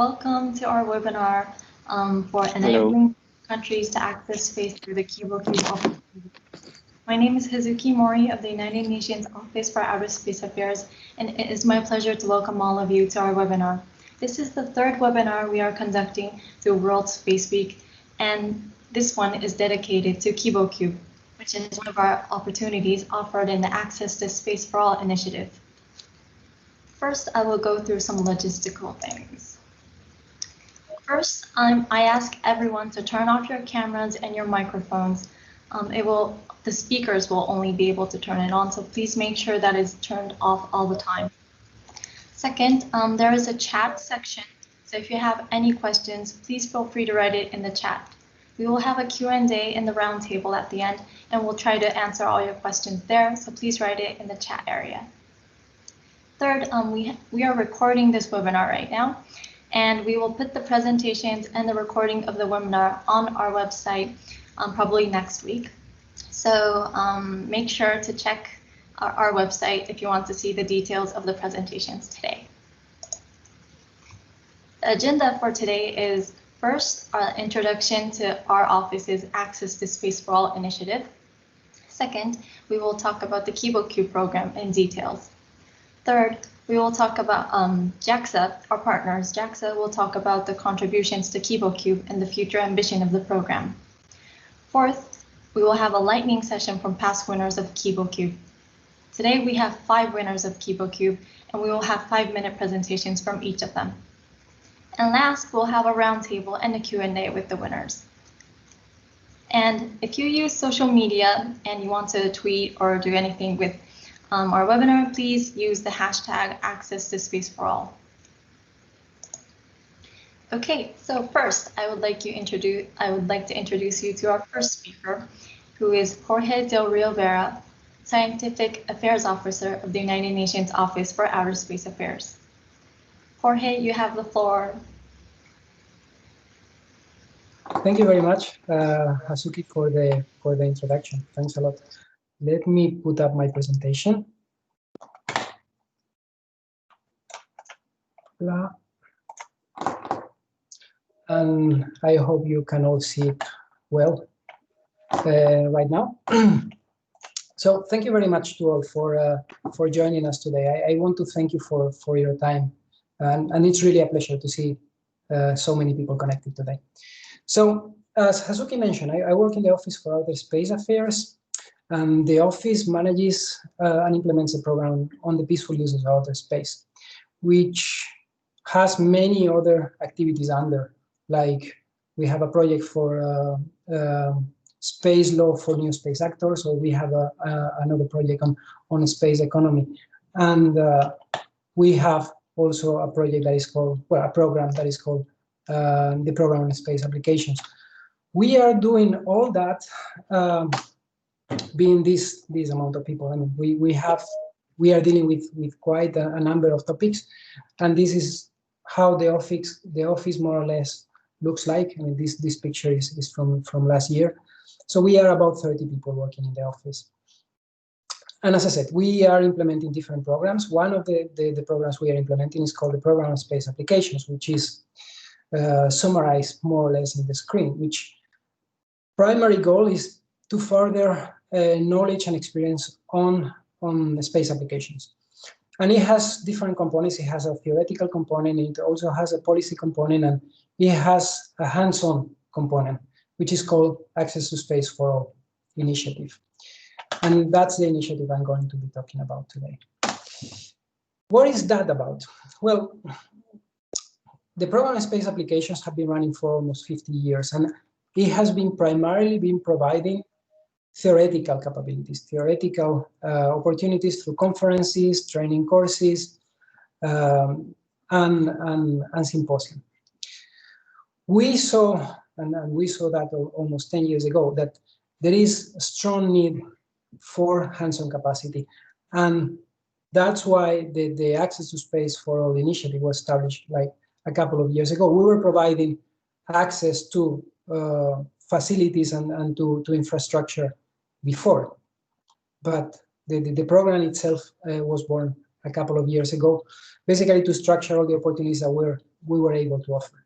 Welcome to our webinar for enabling countries to access space through the KiboCUBE opportunity. My name is Hazuki Mori of the United Nations Office for Outer Space Affairs, and it is my pleasure to welcome all of you to our webinar. This is the third webinar we are conducting through World Space Week, and this one is dedicated to KiboCUBE, which is one of our opportunities offered in the Access to Space for All initiative. First, I will go through some logistical things. First, I ask everyone to turn off your cameras and your microphones. The speakers will only be able to turn it on, so please make sure that it's turned off all the time. Second, there is a chat section, so if you have any questions, please feel free to write it in the chat. We will have a Q&A in the roundtable at the end, and we'll try to answer all your questions there, so please write it in the chat area. Third, we are recording this webinar right now, and we will put the presentations and the recording of the webinar on our website probably next week. So make sure to check our website if you want to see the details of the presentations today. The agenda for today is first, our introduction to our office's Access to Space for All initiative. Second, we will talk about the KiboCUBE program in details. Third, we will talk about JAXA, our partners. JAXA will talk about the contributions to KiboCUBE and the future ambition of the program. Fourth, we will have a lightning session from past winners of KiboCUBE. Today we have 5 winners of KiboCUBE, and we will have 5-minute presentations from each of them. And last, we'll have a roundtable and a Q&A with the winners. And if you use social media and you want to tweet or do anything with our webinar, please use the hashtag Access to Space for All. Okay, so first I would like to introduce you to our first speaker, who is Jorge Del Rio Vera, Scientific Affairs Officer of the United Nations Office for Outer Space Affairs. Jorge, you have the floor. Thank you very much, Hazuki, for the introduction. Thanks a lot. Let me put up my presentation. And I hope you can all see it well right now. So thank you very much to all for joining us today. I want to thank you for your time, and it's really a pleasure to see so many people connected today. So as Hazuki mentioned, I work in the Office for Outer Space Affairs. The office manages and implements a program on the peaceful use of outer space, which has many other activities under, like we have a project for space law for new space actors, or we have another project on space economy. And we have also a project that is called, well, a program that is called the Program on Space Applications. We are doing all that being this amount of people. I mean, we are dealing with quite a number of topics, and this is how the office more or less looks like. I mean, this picture is from last year. So we are about 30 people working in the office. And as I said, we are implementing different programs. One of the programs we are implementing is called the Program on Space Applications, which is summarized more or less in the screen, which primary goal is to further knowledge and experience on space applications. And it has different components. It has a theoretical component, it also has a policy component, and it has a hands-on component, which is called Access to Space for All initiative. And that's the initiative I'm going to be talking about today. What is that about? Well, the Program on Space Applications have been running for almost 50 years, and it has been primarily providing theoretical capabilities, theoretical opportunities through conferences, training courses, and symposium. We saw, and we saw that almost 10 years ago, that there is a strong need for hands-on capacity, and that's why the Access to Space for All initiative was established like a couple of years ago. We were providing access to facilities and to infrastructure before, but the program itself was born a couple of years ago, basically to structure all the opportunities that were we were able to offer,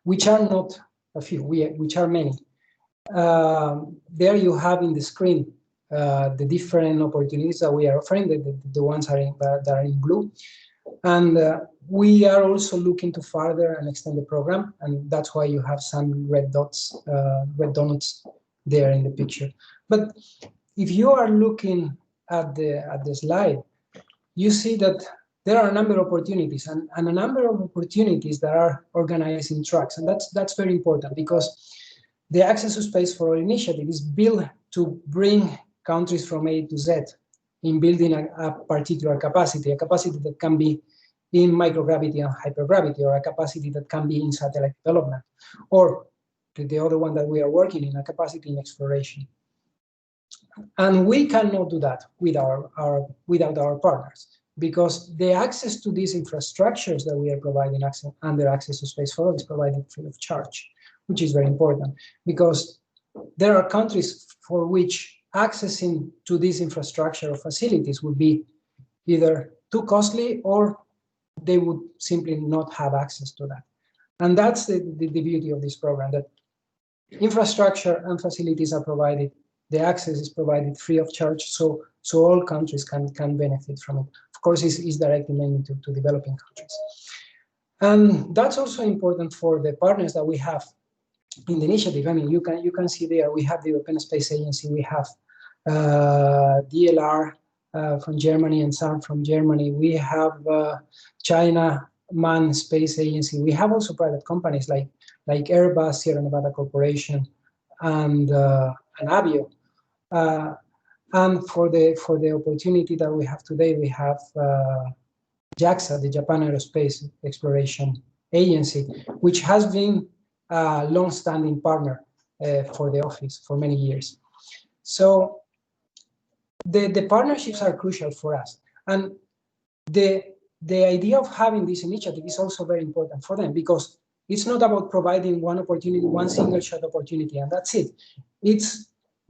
which are not a few, which are many. There you have in the screen the different opportunities that we are offering, the ones that are in blue. And we are also looking to further and extend the program, and that's why you have some red dots, red donuts there in the picture. But if you are looking at the slide, you see that there are a number of opportunities and a number of opportunities that are organized in tracks, and that's very important because the Access to Space for All initiative is built to bring countries from A to Z in building a particular capacity, a capacity that can be in microgravity and hypergravity, or a capacity that can be in satellite development, or the other one that we are working in, a capacity in exploration. And we cannot do that without our partners, because the access to these infrastructures that we are providing under Access to Space for All is provided free of charge, which is very important, because there are countries for which accessing to this infrastructure or facilities would be either too costly or they would simply not have access to that. And that's the beauty of this program, that infrastructure and facilities are provided, the access is provided free of charge, so all countries can benefit from it. Of course, it's directly mainly to developing countries. And that's also important for the partners that we have in the initiative. I mean, you can see there, we have the European Space Agency, we have DLR from Germany and SAM from Germany, we have China Manned Space Agency, we have also private companies like Airbus, Sierra Nevada Corporation, and Avio. And for the opportunity that we have today, we have JAXA, the Japan Aerospace Exploration Agency, which has been a long-standing partner for the office for many years. So the partnerships are crucial for us. And the idea of having this initiative is also very important for them, because it's not about providing one opportunity, one single shot opportunity, and that's it.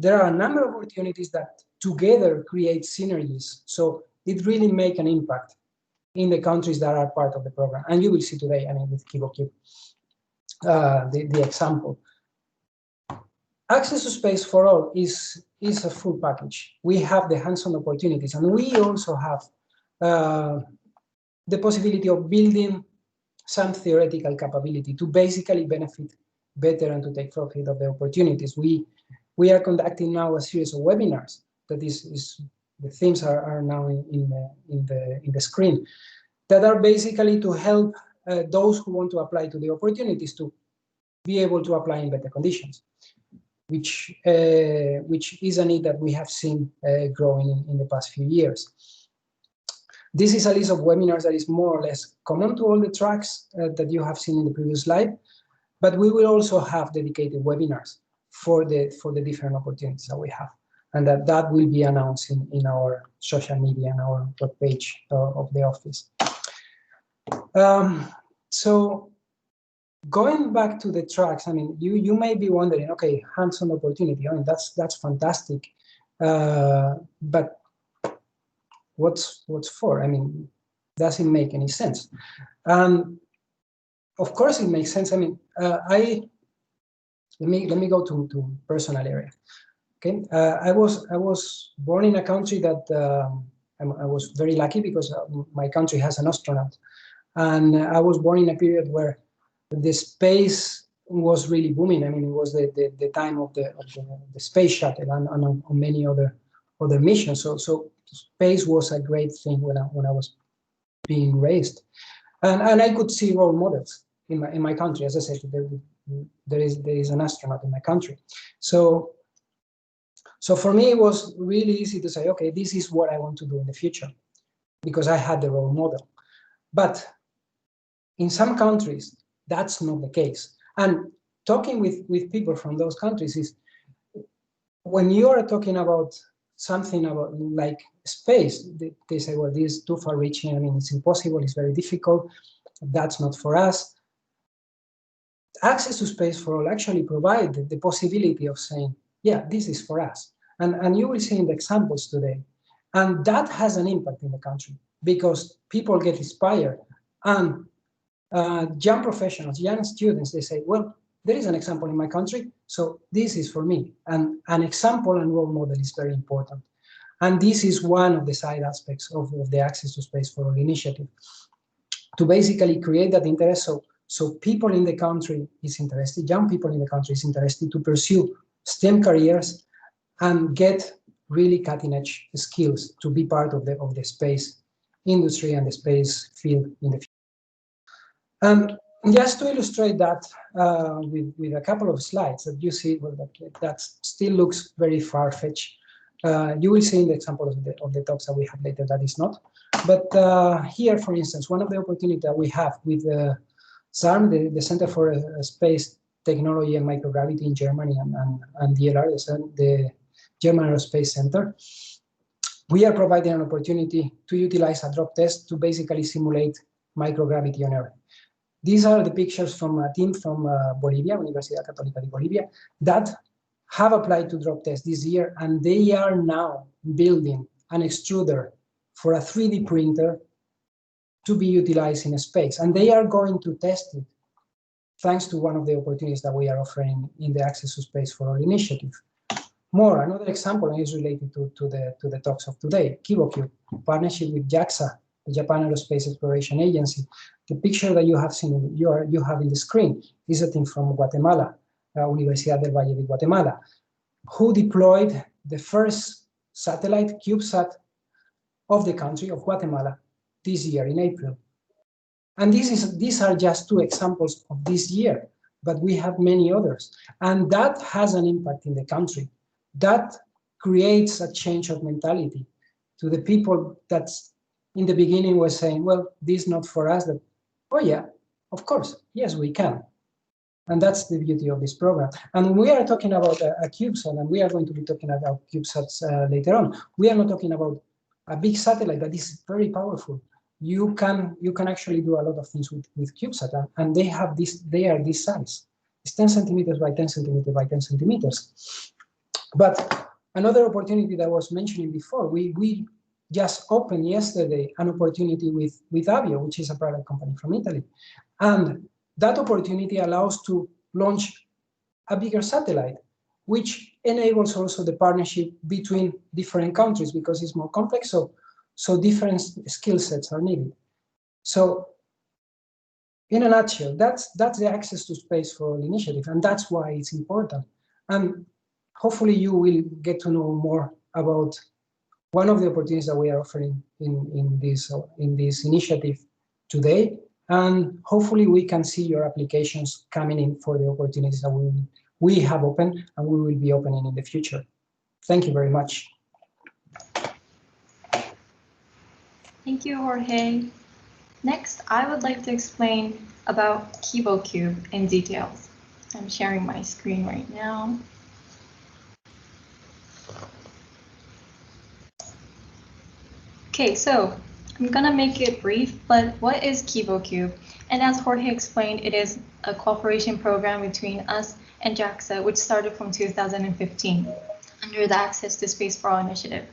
There are a number of opportunities that together create synergies. So it really makes an impact in the countries that are part of the program. And you will see today, I mean, with KiboCUBE, the example. Access to Space for All is a full package. We have the hands-on opportunities, and we also have the possibility of building some theoretical capability to basically benefit better and to take profit of the opportunities. We are conducting now a series of webinars that the themes are now in the screen, that are basically to help those who want to apply to the opportunities to be able to apply in better conditions, which is a need that we have seen growing in the past few years. This is a list of webinars that is more or less common to all the tracks that you have seen in the previous slide, but we will also have dedicated webinars for the different opportunities that we have, and that will be announced in our social media and our web page of the office. So going back to the tracks, I mean, you may be wondering, okay, hands-on opportunity, I mean, that's fantastic, but what's for? I mean, does it make any sense? Of course, it makes sense. I mean, let me go to personal area. Okay, I was born in a country that I was very lucky because my country has an astronaut, and I was born in a period where the space was really booming. I mean, it was the time of the space shuttle and on many other missions. So space was a great thing when I was being raised, and I could see role models in my country. As I said, there is an astronaut in my country. So for me, it was really easy to say, okay, this is what I want to do in the future, because I had the role model. But in some countries, that's not the case. And talking with people from those countries is, when you are talking about something about like space, they say, well, this is too far reaching. I mean, it's impossible, it's very difficult. That's not for us. Access to Space for All actually provide the possibility of saying, yeah, this is for us. And you will see in the examples today. And that has an impact in the country, because people get inspired. And young professionals, young students, they say, well, there is an example in my country, so this is for me. And an example and role model is very important. And this is one of the side aspects of the Access to Space for All initiative, to basically create that interest so people in the country is interested, young people in the country is interested to pursue STEM careers and get really cutting edge skills to be part of the space industry and the space field in the future. And just to illustrate that with a couple of slides that you see, well, that still looks very far-fetched. You will see in the example of the talks that we have later that is not. But here, for instance, one of the opportunities that we have with SARM, the Center for Space Technology and Microgravity in Germany, and DLR, the German Aerospace Center, we are providing an opportunity to utilize a drop test to basically simulate microgravity on Earth. These are the pictures from a team from Bolivia, Universidad Católica de Bolivia, that have applied to drop test this year, and they are now building an extruder for a 3D printer to be utilized in space. And they are going to test it thanks to one of the opportunities that we are offering in the Access to Space for All initiative. More, another example is related to the talks of today, KiboCUBE, partnership with JAXA, the Japanese Aerospace Exploration Agency. The picture that you have seen, you have in the screen is a team from Guatemala, Universidad del Valle de Guatemala, who deployed the first satellite, CubeSat, of the country of Guatemala this year in April. And these are just two examples of this year, but we have many others. And that has an impact in the country. That creates a change of mentality to the people that in the beginning were saying, well, this is not for us. That, oh yeah, of course, yes, we can. And that's the beauty of this program. And we are talking about a CubeSat, and we are going to be talking about CubeSats later on. We are not talking about a big satellite that is very powerful. You can actually do a lot of things with CubeSat, and they are this size. It's 10 centimeters by 10 centimeters by 10 centimeters. But another opportunity that I was mentioning before, we just opened yesterday an opportunity with Avio, which is a private company from Italy. And that opportunity allows to launch a bigger satellite, which enables also the partnership between different countries because it's more complex, so different skill sets are needed. So in a nutshell, that's the Access to Space for All initiative, and that's why it's important. And hopefully you will get to know more about one of the opportunities that we are offering in this initiative today. And hopefully we can see your applications coming in for the opportunities that we have opened and we will be opening in the future. Thank you very much. Thank you, Jorge. Next, I would like to explain about KiboCUBE in details. I'm sharing my screen right now. Okay, so I'm gonna make it brief, but what is KiboCUBE? And as Jorge explained, it is a cooperation program between us and JAXA, which started from 2015 under the Access to Space for All initiative.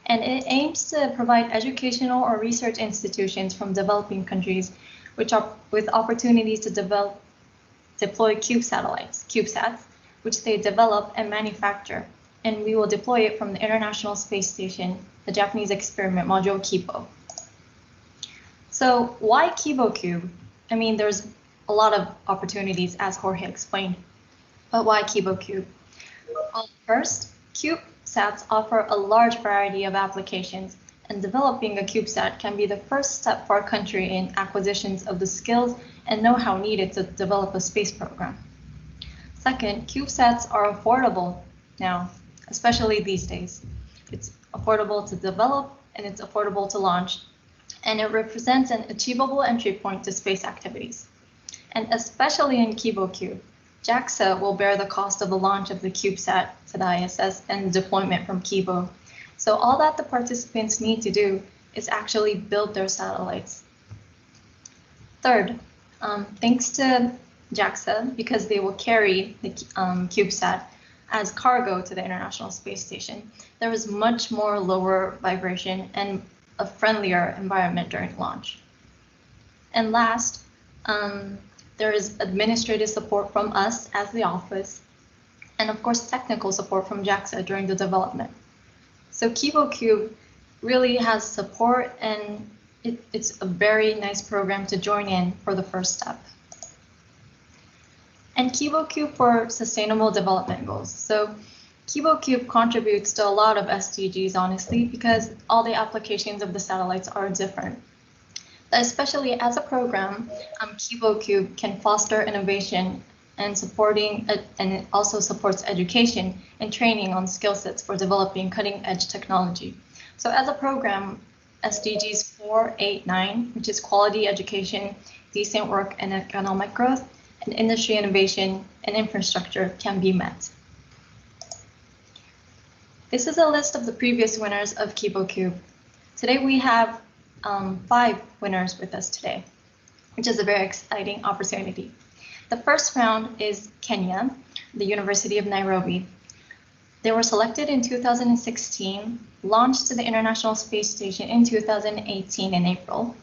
And it aims to provide educational or research institutions from developing countries with opportunities to deploy CUBE satellites, CubeSats, which they develop and manufacture. And we will deploy it from the International Space Station, the Japanese experiment module KIBO. So why KiboCUBE? I mean, there's a lot of opportunities, as Jorge explained, but why KiboCUBE? Well, first, CubeSats offer a large variety of applications, and developing a CubeSat can be the first step for a country in acquisitions of the skills and know-how needed to develop a space program. Second, CubeSats are affordable now, especially these days. It's affordable to develop and it's affordable to launch, and it represents an achievable entry point to space activities. And especially in KiboCUBE, JAXA will bear the cost of the launch of the CubeSat to the ISS and deployment from Kibo. So all that the participants need to do is actually build their satellites. Third, thanks to JAXA, because they will carry the CubeSat as cargo to the International Space Station, there is much more lower vibration and a friendlier environment during launch. And last, There is administrative support from us as the office, and of course technical support from JAXA during the development. So KiboCUBE really has support, and it's a very nice program to join in for the first step. And KiboCUBE for sustainable development goals. So KiboCUBE contributes to a lot of SDGs, honestly, because all the applications of the satellites are different. But especially as a program, KiboCUBE can foster innovation and and it also supports education and training on skill sets for developing cutting-edge technology. So as a program, SDGs 4, 8, 9, which is quality education, decent work, and economic growth, and industry innovation and infrastructure can be met. This is a list of the previous winners of KiboCUBE. Today we have 5 winners with us today, which is a very exciting opportunity. The first round is Kenya, the University of Nairobi. They were selected in 2016, launched to the International Space Station in 2018 in April,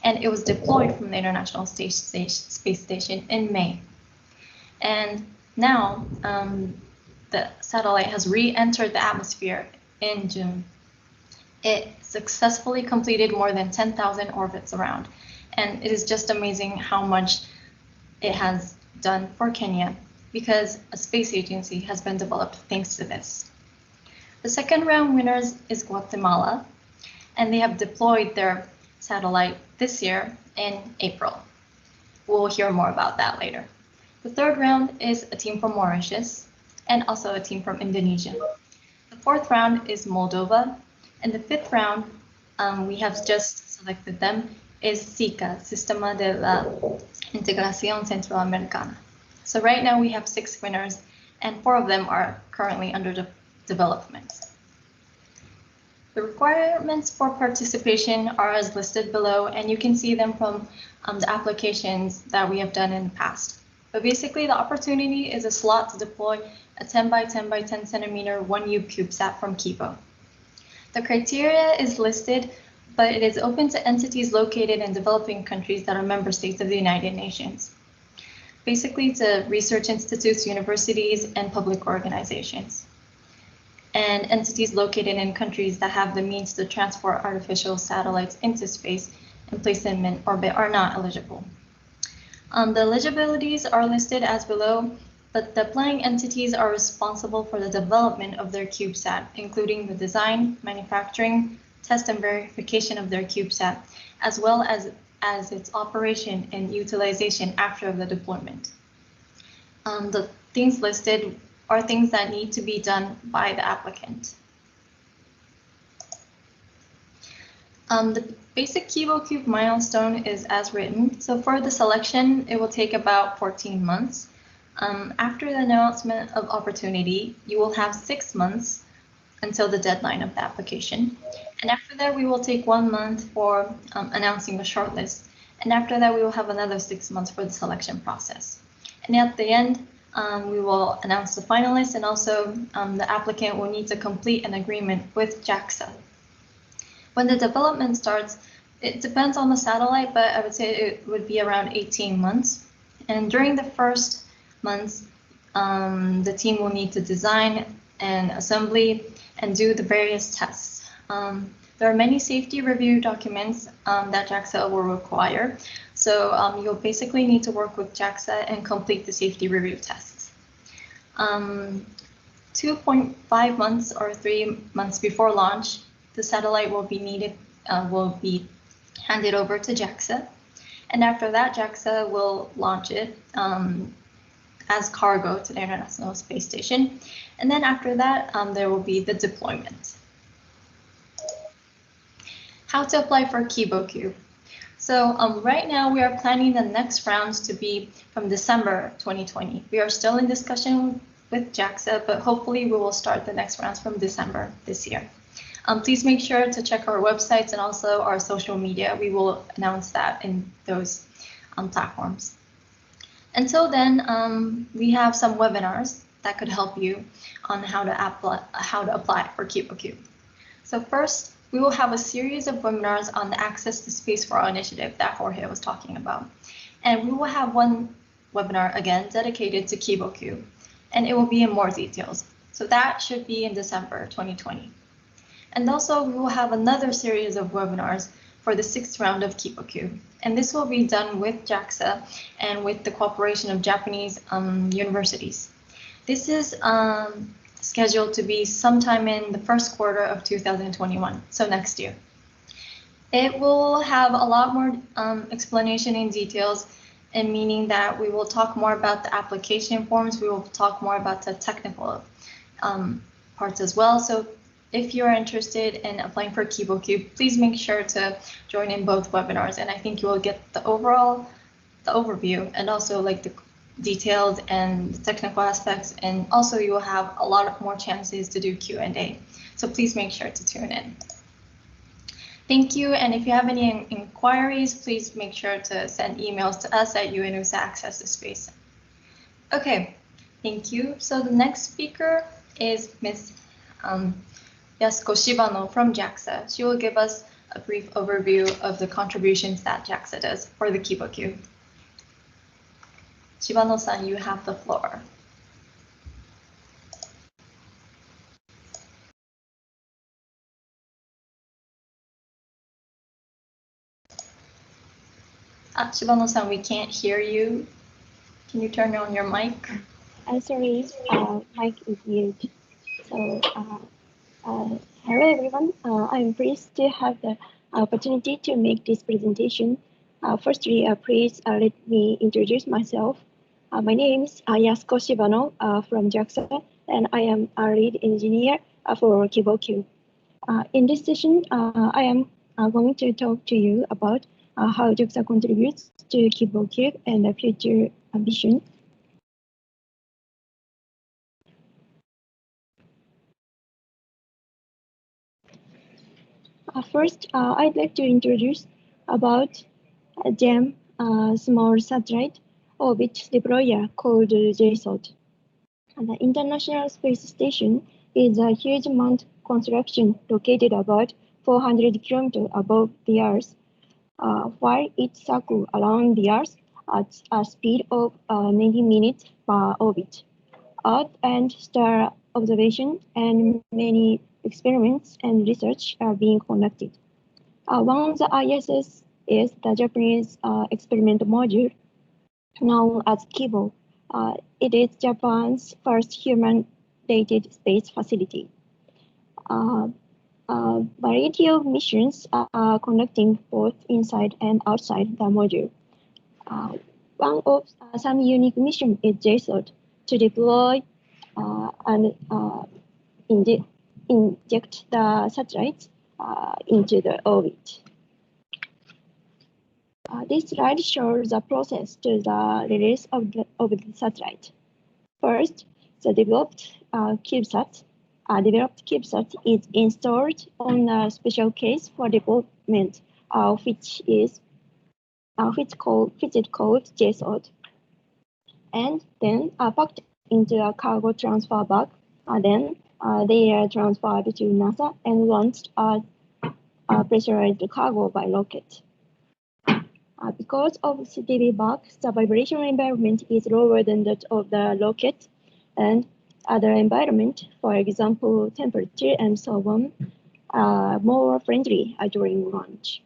and it was deployed from the International Space Station in May. And now the satellite has re-entered the atmosphere in June. It successfully completed more than 10,000 orbits around, and it is just amazing how much it has done for Kenya, because a space agency has been developed thanks to this. The second round winners is Guatemala, and they have deployed their satellite this year in April. We'll hear more about that later. The third round is a team from Mauritius and also a team from Indonesia. The fourth round is Moldova, and the fifth round, we have just selected them, is SICA, Sistema de la Integración Centroamericana. So right now we have 6 winners, and 4 of them are currently under development. The requirements for participation are as listed below, and you can see them from the applications that we have done in the past. But basically, the opportunity is a slot to deploy a 10 by 10 by 10 centimeter 1U CubeSat from Kibo. The criteria is listed, but it is open to entities located in developing countries that are member states of the United Nations. Basically, to research institutes, universities, and public organizations, and entities located in countries that have the means to transport artificial satellites into space and place them in orbit are not eligible. The eligibilities are listed as below, but the applying entities are responsible for the development of their CubeSat, including the design, manufacturing, test and verification of their CubeSat, as well as its operation and utilization after the deployment. The things listed are things that need to be done by the applicant. The basic KiboCUBE milestone is as written. So for the selection, it will take about 14 months. After the announcement of opportunity, you will have 6 months until the deadline of the application. And after that, we will take 1 month for announcing the shortlist. And after that, we will have another 6 months for the selection process. And at the end, we will announce the finalists, and also the applicant will need to complete an agreement with JAXA. When the development starts, it depends on the satellite, but I would say it would be around 18 months. And during the first months, the team will need to design and assembly and do the various tests. There are many safety review documents that JAXA will require. So you'll basically need to work with JAXA and complete the safety review tests. 2.5 months or 3 months before launch, the satellite will be handed over to JAXA. And after that, JAXA will launch it as cargo to the International Space Station. And then after that, there will be the deployment. How to apply for KiboCUBE. So right now we are planning the next rounds to be from December 2020. We are still in discussion with JAXA, but hopefully we will start the next rounds from December this year. Please make sure to check our websites and also our social media. We will announce that in those platforms. Until then, we have some webinars that could help you on how to apply for KiboCUBE. So first, we will have a series of webinars on the Access to Space for All initiative that Jorge was talking about. And we will have one webinar again dedicated to KiboCUBE, and it will be in more details. So that should be in December 2020. And also we will have another series of webinars for the 6th round of KiboCUBE. And this will be done with JAXA and with the cooperation of Japanese universities. This is scheduled to be sometime in the first quarter of 2021, so next year. It will have a lot more explanation in details, and meaning that we will talk more about the application forms, we will talk more about the technical parts as well. So if you're interested in applying for KiboCUBE, please make sure to join in both webinars, and I think you will get the overview and also like the details and the technical aspects, and also you will have a lot more chances to do Q&A. So please make sure to tune in. Thank you, and if you have any inquiries, please make sure to send emails to us at UNOOSA Access to Space. Okay, thank you. So the next speaker is Ms. Ayaka Kosibano from JAXA. She will give us a brief overview of the contributions that JAXA does for the KiboCUBE. Shibano-san, you have the floor. Shibano-san, we can't hear you. Can you turn on your mic? Sorry, mic is mute. So, hello everyone. I'm pleased to have the opportunity to make this presentation. Firstly, please let me introduce myself. My name is Ayaka Kosibano from JAXA, and I am a lead engineer for KiboCUBE. In this session, I am going to talk to you about how JAXA contributes to KiboCUBE and the future ambition. First, I'd like to introduce about a GEM small satellite orbit deployer called JSOT. And the International Space Station is a huge mount construction located about 400 kilometers above the Earth, while it circles around the Earth at a speed of 90 minutes per orbit. Earth and star observation and many experiments and research are being conducted. One of the ISS is the Japanese experiment module known as Kibo. It is Japan's first human-rated space facility. Variety of missions are conducting both inside and outside the module. One of some unique mission is JSOT to deploy and inject the satellites into the orbit. This slide shows the process to the release of the satellite. First, the developed CubeSat is installed on a special case for development, which is called JSOT, and then packed into a cargo transfer bag. Then they are transferred to NASA and launched as pressurized cargo by rocket. Because of CTV bag, the vibration environment is lower than that of the rocket, and other environment, for example, temperature and so on, are more friendly during launch.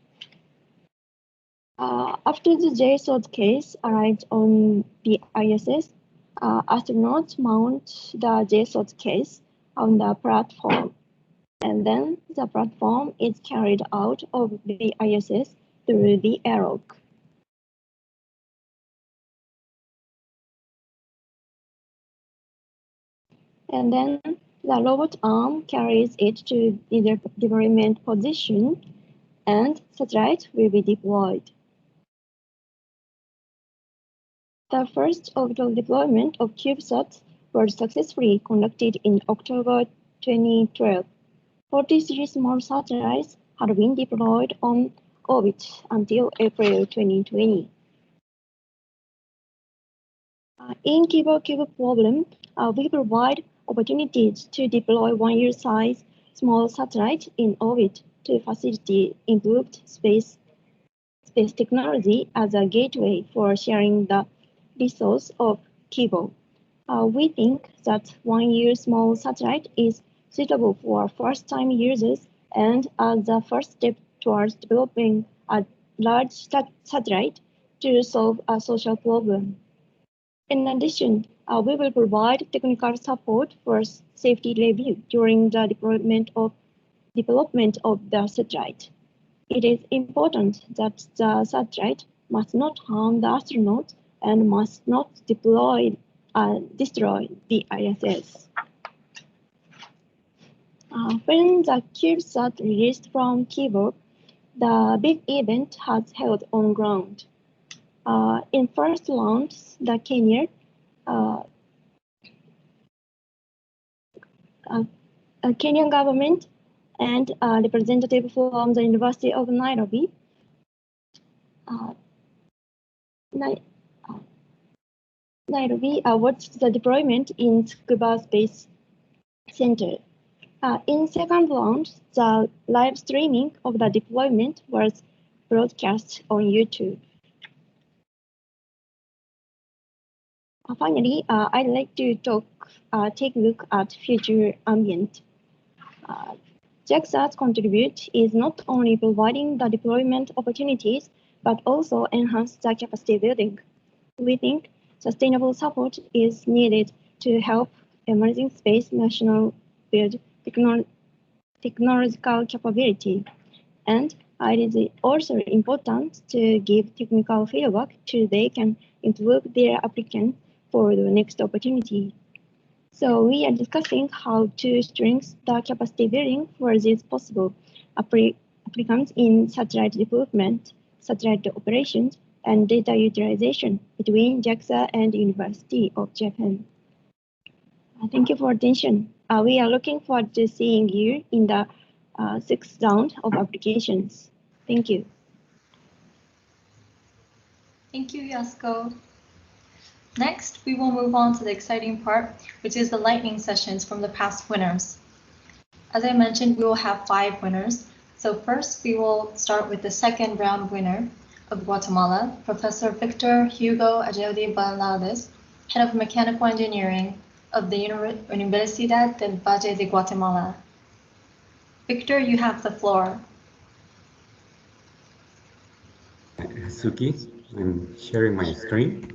After the JSOT case arrived on the ISS, astronauts mount the JSOT case on the platform, and then the platform is carried out of the ISS through the airlock. And then the robot arm carries it to the deployment position, and satellite will be deployed. The first orbital deployment of CubeSat was successfully conducted in October 2012. 43 small satellites had been deployed on orbit until April 2020. In KiboCUBE problem, we provide opportunities to deploy one-year size small satellite in orbit to facilitate improved space space technology as a gateway for sharing the resource of Kibo. We think that one-year small satellite is suitable for first-time users and as the first step towards developing a large satellite to solve a social problem. In addition, we will provide technical support for safety review during the development of the satellite. It is important that the satellite must not harm the astronauts and must not destroy the ISS. When the CubeSat released from Kibo, the big event has held on ground. In first launch, the Kenyan government and a representative from the University of Nairobi watched the deployment in Tsukuba Space Center. In second launch, the live streaming of the deployment was broadcast on YouTube. Finally, I'd like to take a look at future ambient. JAXA's contribute is not only providing the deployment opportunities, but also enhance the capacity building. We think sustainable support is needed to help emerging space national build technological capability. And it is also important to give technical feedback so they can improve their applicants for the next opportunity. So we are discussing how to strengthen the capacity building for these possible applicants in satellite development, satellite operations, and data utilization between JAXA and the University of Japan. Thank you for attention. We are looking forward to seeing you in the sixth round of applications. Thank you. Thank you, Yasuko. Next, we will move on to the exciting part, which is the lightning sessions from the past winners. As I mentioned, we will have 5 winners. So first, we will start with the second round winner of Guatemala, Professor Victor Hugo Ajodi Balades, Head of Mechanical Engineering of the Universidad del Valle de Guatemala. Victor, you have the floor. Suki, I'm sharing my screen.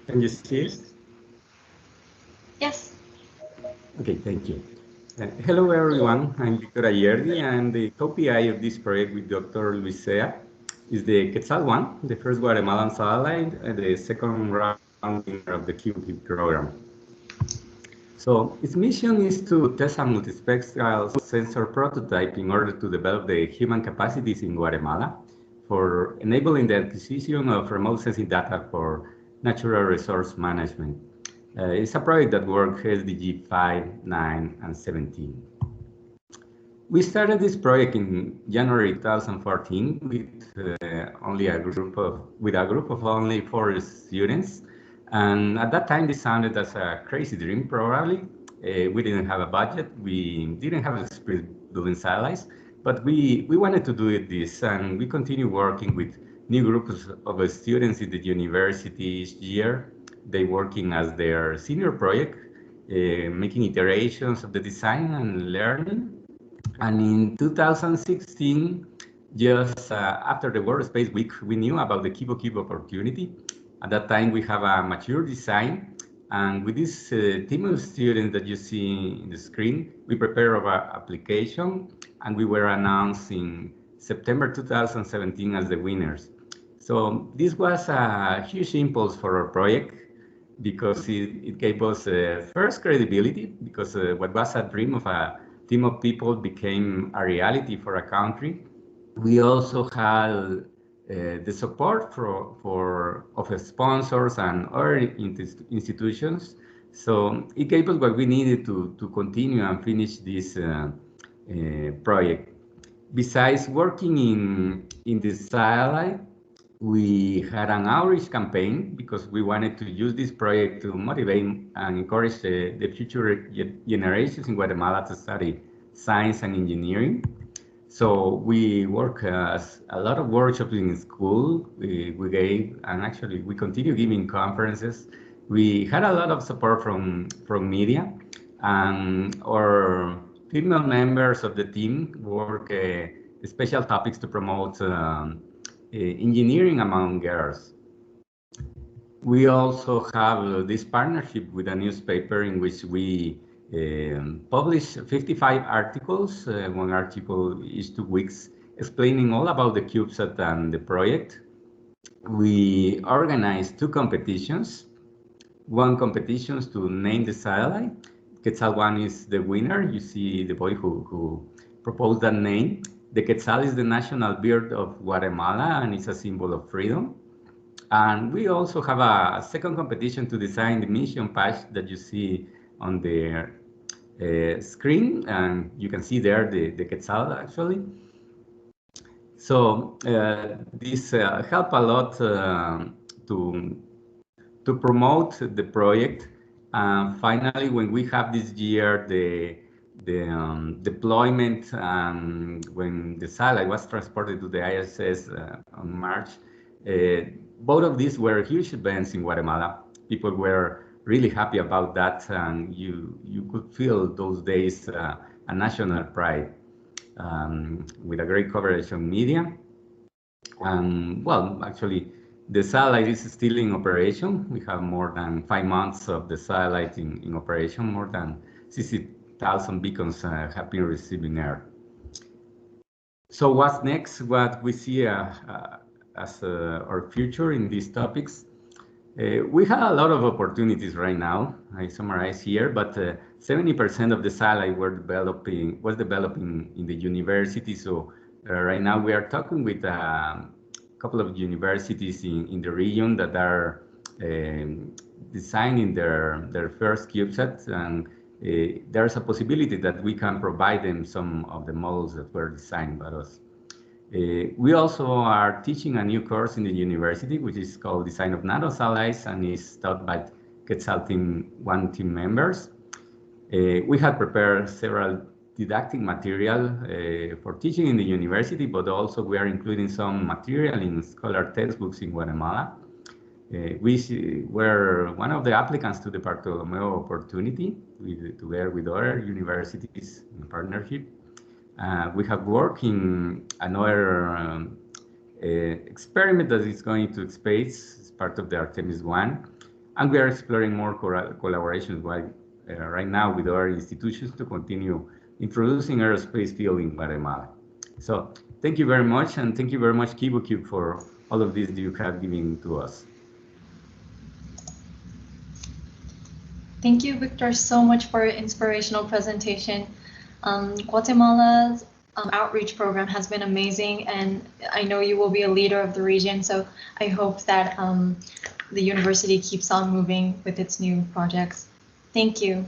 Can you see it? Yes. Okay, thank you. Hello, everyone. I'm Victor Ayerdi. I'm the co-PI of this project with Dr. Luisea. It's the Quetzal 1, the first Guatemalan satellite, and the second round winner of the KiboCUBE program. So its mission is to test a multispectral sensor prototype in order to develop the human capacities in Guatemala for enabling the acquisition of remote sensing data for natural resource management. It's a project that works SDG 5, 9, and 17. We started this project in January 2014 with a group of only 4 students. And at that time, this sounded as a crazy dream, probably. We didn't have a budget. We didn't have experience building satellites, but we wanted to do this. And we continue working with new groups of students in the university each year. They working as their senior project, making iterations of the design and learning. And in 2016, just after the World Space Week, we knew about the KiboCUBE opportunity. At that time, we have a mature design. And with this team of students that you see in the screen, we prepared our application, and we were announced in September 2017 as the winners. So this was a huge impulse for our project because it gave us first credibility, because what was a dream of a team of people became a reality for a country. We also had the support of sponsors and other institutions. So it gave us what we needed to continue and finish this project. Besides working in the satellite, we had an outreach campaign because we wanted to use this project to motivate and encourage the future generations in Guatemala to study science and engineering. So we work a lot of workshops in school. We gave, and actually we continue giving conferences. We had a lot of support from media, and our female members of the team work special topics to promote engineering among girls. We also have this partnership with a newspaper in which we publish 55 articles, one article each 2 weeks, explaining all about the CubeSat and the project. We organize 2 competitions. One competition is to name the satellite. Quetzal 1 is the winner. You see the boy who proposed that name. The Quetzal is the national bird of Guatemala, and it's a symbol of freedom. And we also have a second competition to design the mission patch that you see on the screen, and you can see there the Quetzal actually. So this helped a lot to promote the project. Finally, when we have this year the deployment, when the satellite was transported to the ISS on March, both of these were huge events in Guatemala. People were really happy about that, and you could feel those days a national pride with a great coverage on media. Well, actually, the satellite is still in operation. We have more than 5 months of the satellite in operation. More than 60,000 beacons have been received in Earth. So what's next? What we see as our future in these topics? We have a lot of opportunities right now. I summarize here, but 70% of the satellite was developing in the university. So right now we are talking with a couple of universities in the region that are designing their first CubeSat, and there's a possibility that we can provide them some of the models that were designed by us. We also are teaching a new course in the university, which is called Design of Nanosatellites, and is taught by Quetzal Team 1 team members. We had prepared several didactic material for teaching in the university, but also we are including some material in scholar textbooks in Guatemala. We were one of the applicants to the Bartolomeo opportunity together with other universities in partnership. We have worked in another experiment that is going to space as part of the Artemis 1, and we are exploring more collaborations right now with other institutions to continue introducing aerospace field in Guatemala. So thank you very much, and thank you very much KiboCUBE for all of this that you have given to us. Thank you, Victor, so much for your inspirational presentation. Guatemala's outreach program has been amazing, and I know you will be a leader of the region, so I hope that the university keeps on moving with its new projects. Thank you.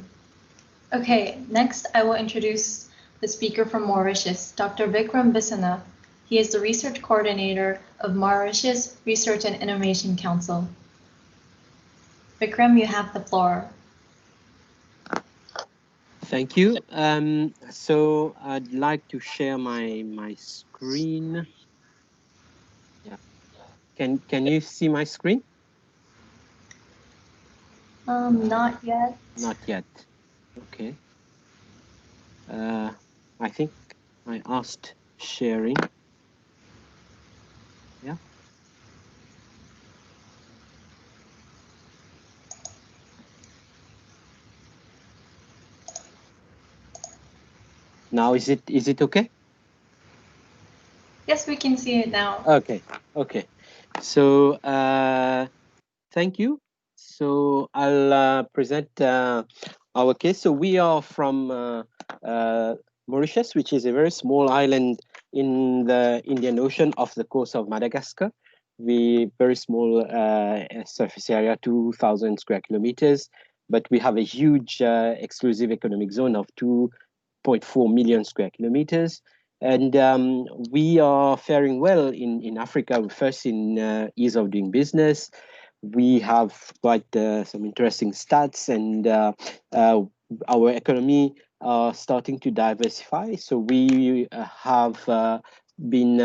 Okay, next I will introduce the speaker from Mauritius, Dr. Vikram Bisana. He is the research coordinator of Mauritius Research and Innovation Council. Vikram, you have the floor. Thank you. So I'd like to share my screen. Yeah. Can you see my screen? Not yet. Not yet. Okay. I think I asked sharing. Yeah. Now is it okay? Yes, we can see it now. Okay. Okay. So thank you. So I'll present our case. So we are from Mauritius, which is a very small island in the Indian Ocean off the coast of Madagascar. Very small surface area, 2,000 square kilometers, but we have a huge exclusive economic zone of 2.4 million square kilometers. And we are faring well in Africa, first in ease of doing business. We have quite some interesting stats, and our economy are starting to diversify. So we have been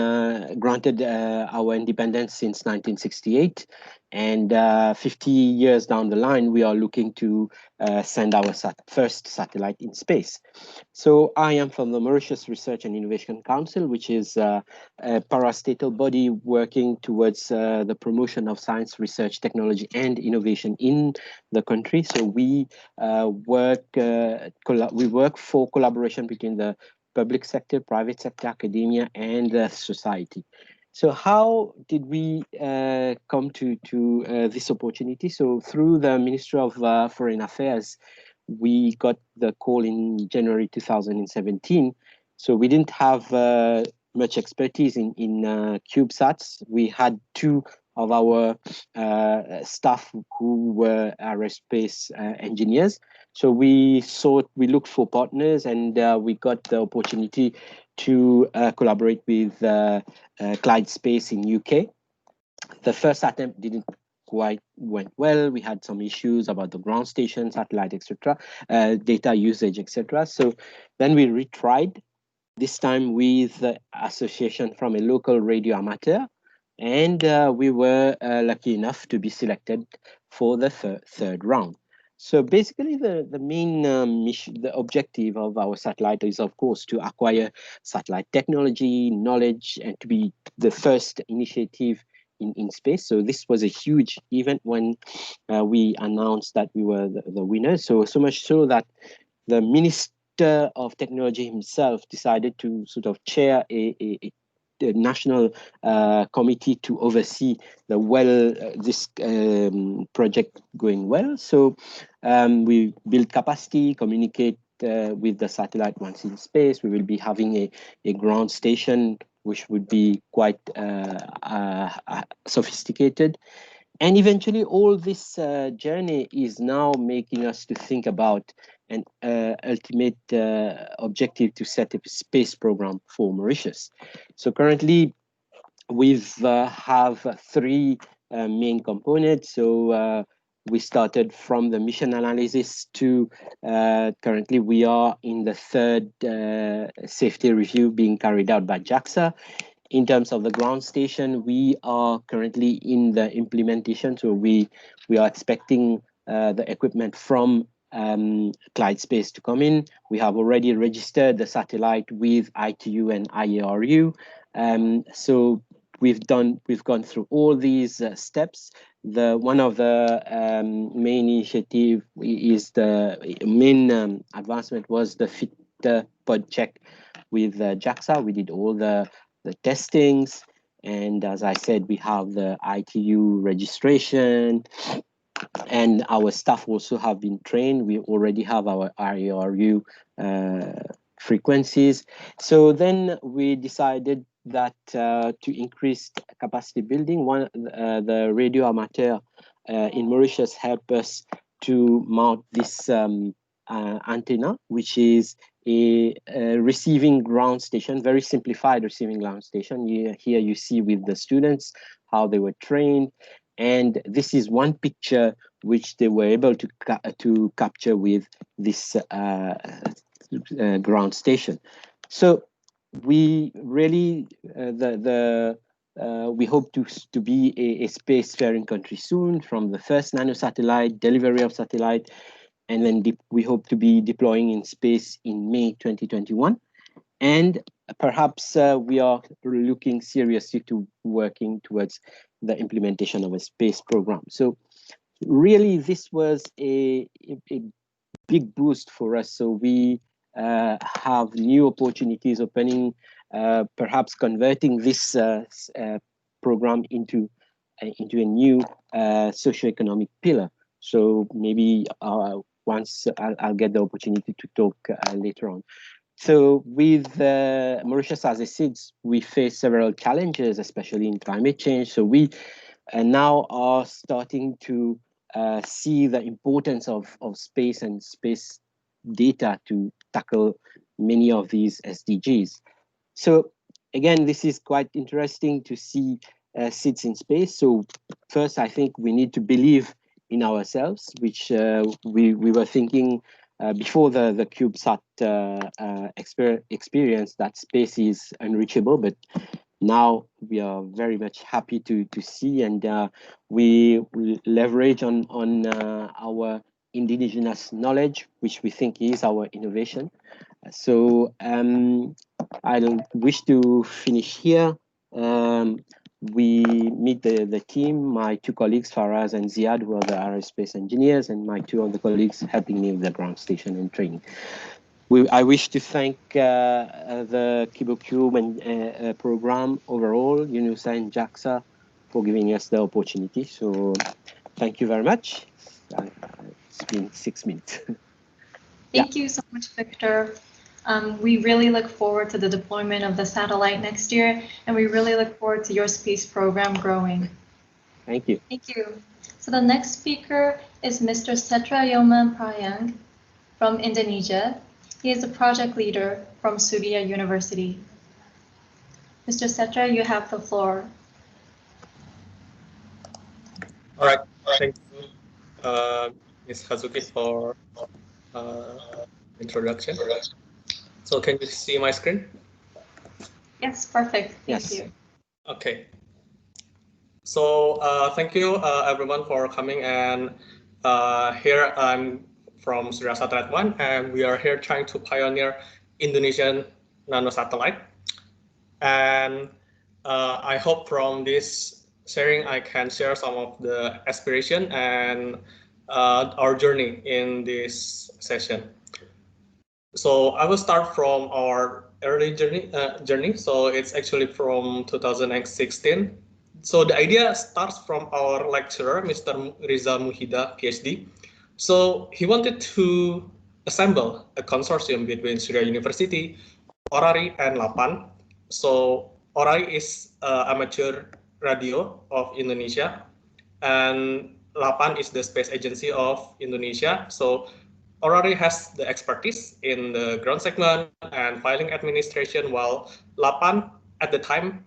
granted our independence since 1968, and 50 years down the line, we are looking to send our first satellite in space. So I am from the Mauritius Research and Innovation Council, which is a parastatal body working towards the promotion of science, research, technology, and innovation in the country. So we work for collaboration between the public sector, private sector, academia, and society. So how did we come to this opportunity? So through the Ministry of Foreign Affairs, we got the call in January 2017. So we didn't have much expertise in CubeSats. We had two of our staff who were aerospace engineers. So we looked for partners, and we got the opportunity to collaborate with Clyde Space in UK. The first attempt didn't quite went well. We had some issues about the ground station, satellite, etc., data usage, etc. So then we retried, this time with association from a local radio amateur, and we were lucky enough to be selected for the third round. So basically, the main mission, the objective of our satellite is, of course, to acquire satellite technology, knowledge, and to be the first initiative in space. So this was a huge event when we announced that we were the winners. So much so that the Minister of Technology himself decided to sort of chair a national committee to oversee this project going well. So we build capacity, communicate with the satellite once in space. We will be having a ground station which would be quite sophisticated. And eventually all this journey is now making us to think about an ultimate objective to set up a space program for Mauritius. So currently we have three main components. So we started from the mission analysis to currently we are in the third safety review being carried out by JAXA. In terms of the ground station, we are currently in the implementation. So we are expecting the equipment from Clyde Space to come in. We have already registered the satellite with ITU and IARU. So we've gone through all these steps. One of the main initiative is the main advancement was the fit pod check with JAXA. We did all the testings, and as I said, we have the ITU registration, and our staff also have been trained. We already have our IARU frequencies. So then we decided that to increase capacity building, the radio amateur in Mauritius helped us to mount this antenna, which is a receiving ground station, very simplified receiving ground station. Here you see with the students how they were trained, and this is one picture which they were able to capture with this ground station. So we really we hope to be a spacefaring country soon, from the first nanosatellite, delivery of satellite, and then we hope to be deploying in space in May 2021. And perhaps we are looking seriously to working towards the implementation of a space program. So really, this was a big boost for us. So we have new opportunities opening, perhaps converting this program into a new socioeconomic pillar. So maybe once I'll get the opportunity to talk later on. So with Mauritius as a SIDS, we face several challenges, especially in climate change. So we now are starting to see the importance of space and space data to tackle many of these SDGs. So again, this is quite interesting to see SIDS in space. So first, I think we need to believe in ourselves, which we were thinking before the CubeSat experience, that space is unreachable, but now we are very much happy to see, and we leverage on our indigenous knowledge, which we think is our innovation. So I wish to finish here. We meet the team, my two colleagues, Faraz and Ziad, who are the aerospace engineers, and my two other colleagues helping me with the ground station and training. I wish to thank the KiboCUBE and program overall, UNOOSA and JAXA, for giving us the opportunity. So thank you very much. It's been 6 minutes. Thank you so much, Victor. We really look forward to the deployment of the satellite next year, and we really look forward to your space program growing. Thank you. Thank you. So the next speaker is Mr. Satra Yoman Prayang from Indonesia. He is a project leader from Surya University. Mr. Satra, you have the floor. All right, thank you, Ms. Hazuki, for introduction. So can you see my screen? Yes, perfect. Thank Yes. you. Okay. So thank you everyone for coming, and here I'm from Surya Satellite 1, and we are here trying to pioneer Indonesian nanosatellite. And I hope from this sharing I can share some of the aspiration and our journey in this session. So I will start from our early journey. So it's actually from 2016. So the idea starts from our lecturer, Mr. Riza Muhida, PhD. So he wanted to assemble a consortium between Surya University, Orari, and Lapan. So Orari is amateur radio of Indonesia, and Lapan is the space agency of Indonesia. So Orari has the expertise in the ground segment and filing administration, while Lapan at the time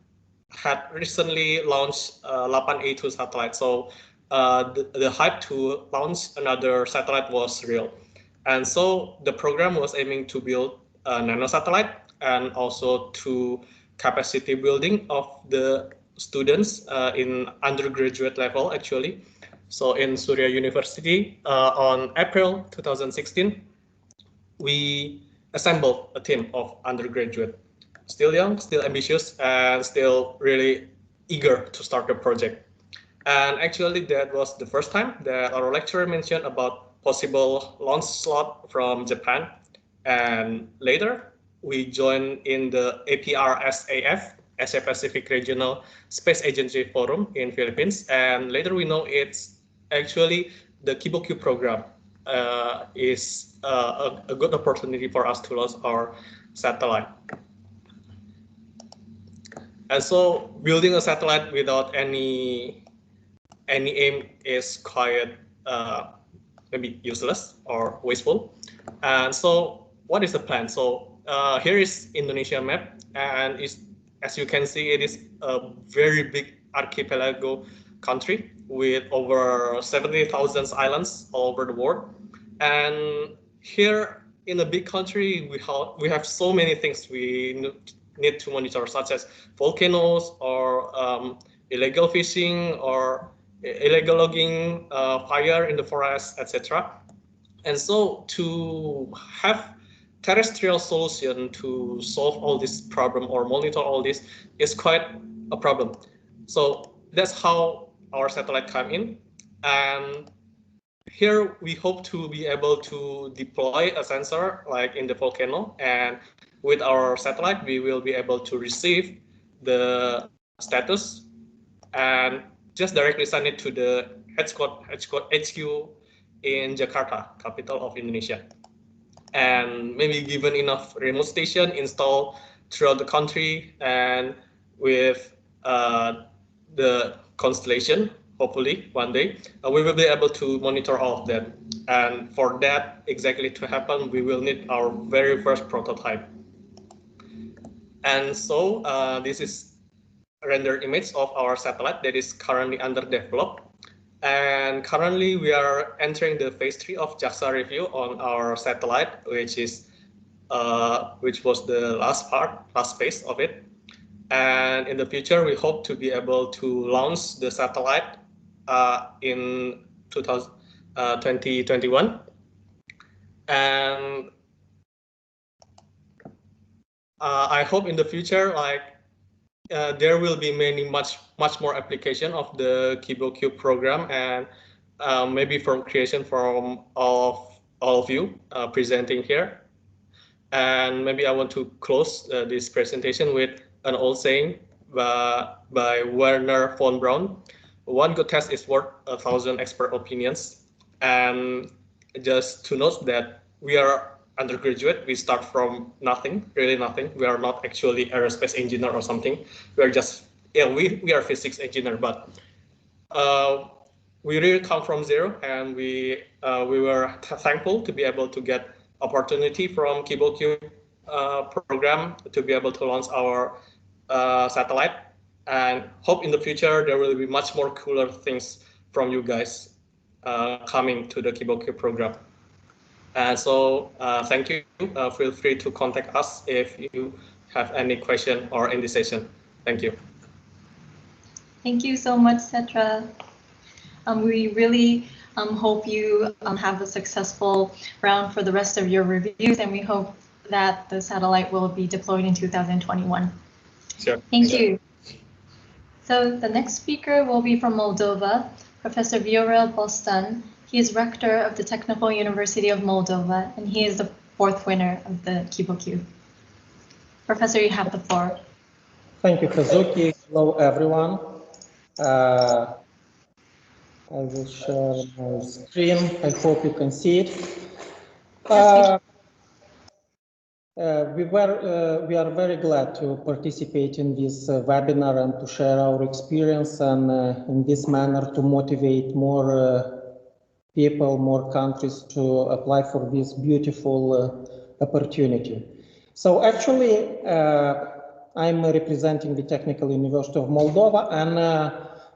had recently launched Lapan A2 satellite. So the hype to launch another satellite was real. And so the program was aiming to build a nanosatellite and also to capacity building of the students in undergraduate level, actually. So in Surya University, on April 2016, we assembled a team of undergraduate, still young, still ambitious, and still really eager to start the project. And actually, that was the first time that our lecturer mentioned about possible launch slot from Japan. And later, we joined in the APRSAF, Asia Pacific Regional Space Agency Forum in Philippines. And later we know it's actually the KiboCUBE program is a good opportunity for us to launch our satellite. And so building a satellite without any aim is quite maybe useless or wasteful. And so what is the plan? So here is Indonesia map, and as you can see, it is a very big archipelago country with over 70,000 islands all over the world. And here in a big country, we have so many things we need to monitor, such as volcanoes or illegal fishing or illegal logging, fire in the forest, etc. And so to have terrestrial solution to solve all this problem or monitor all this is quite a problem. So that's how our satellite come in. And here we hope to be able to deploy a sensor like in the volcano, and with our satellite we will be able to receive the status and just directly send it to the HQ in Jakarta, capital of Indonesia. And maybe given enough remote station installed throughout the country, and with the constellation, hopefully one day, we will be able to monitor all of that. And for that exactly to happen, we will need our very first prototype. And so this is a render image of our satellite that is currently under development. And currently we are entering the phase 3 of JAXA review on our satellite, which was the last phase of it. And in the future, we hope to be able to launch the satellite in 2021. And I hope in the future, there will be much more application of the KiboCUBE program, and maybe from creation from all of you presenting here. And maybe I want to close this presentation with an old saying by Werner von Braun: "One good test is worth 1,000 expert opinions." And just to note that we are undergraduate, we start from nothing, really nothing. We are not actually aerospace engineer or something. We are just, we are physics engineer, but we really come from zero, and we were thankful to be able to get opportunity from KiboCUBE program to be able to launch our satellite, and hope in the future there will be much more cooler things from you guys coming to the KiboCUBE program. And so thank you. Feel free to contact us if you have any question or in the session. Thank you. Thank you so much, Satra. We really hope you have a successful round for the rest of your reviews, and we hope that the satellite will be deployed in 2021. Sure. Thank you. So the next speaker will be from Moldova, Professor Viorel Bostan. He is rector of the Technical University of Moldova, and he is the 4th winner of the KiboCUBE. Professor, you have the floor. Thank you, Hazuki. Hello, everyone. I will share my screen. I hope you can see it. We are very glad to participate in this webinar and to share our experience, and in this manner to motivate more people, more countries to apply for this beautiful opportunity. So actually, I'm representing the Technical University of Moldova, and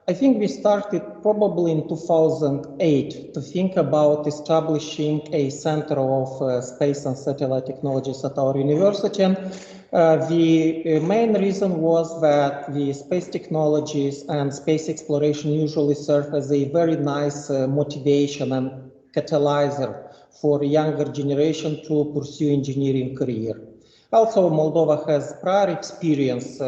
I think we started probably in 2008 to think about establishing a center of space and satellite technologies at our university. And the main reason was that the space technologies and space exploration usually serve as a very nice motivation and catalyzer for a younger generation to pursue engineering career. Also, Moldova has prior experience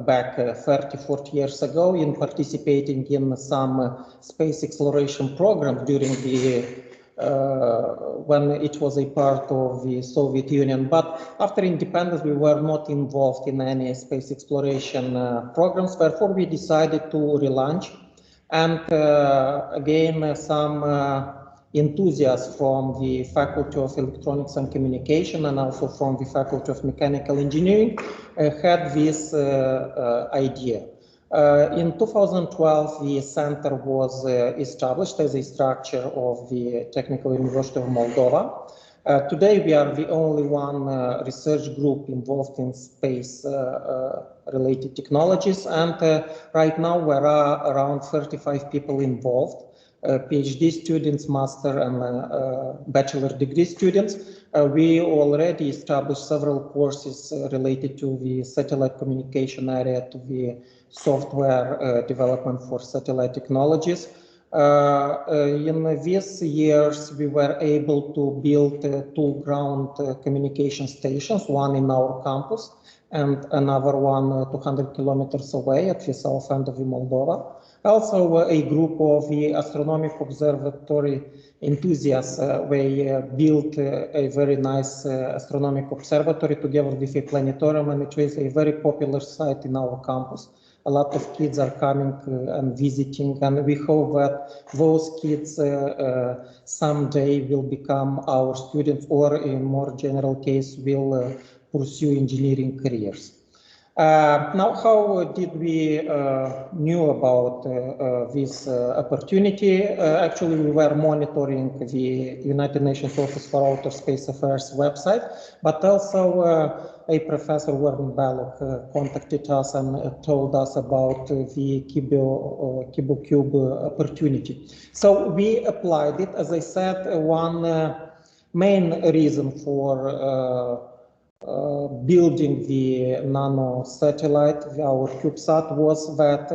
back 30-40 years ago in participating in some space exploration programs during the when it was a part of the Soviet Union. But after independence, we were not involved in any space exploration programs. Therefore, we decided to relaunch. And again, some enthusiasts from the Faculty of Electronics and Communication and also from the Faculty of Mechanical Engineering had this idea. In 2012, the center was established as a structure of the Technical University of Moldova. Today, we are the only one research group involved in space-related technologies, and right now there are around 35 people involved. PhD students, master and bachelor degree students. We already established several courses related to the satellite communication area, to the software development for satellite technologies. In these years, we were able to build 2 ground communication stations, one in our campus and another one 200 kilometers away at the south end of Moldova. Also, a group of the astronomical observatory enthusiasts, they built a very nice astronomical observatory together with a planetarium, and it was a very popular site in our campus. A lot of kids are coming and visiting, and we hope that those kids someday will become our students, or in more general case will pursue engineering careers. Now, how did we knew about this opportunity? Actually, we were monitoring the United Nations Office for Outer Space Affairs website, but also a professor, Warren Ballock, contacted us and told us about the KiboCUBE opportunity. So we applied it. As I said, one main reason for building the nano satellite, our CubeSat, was that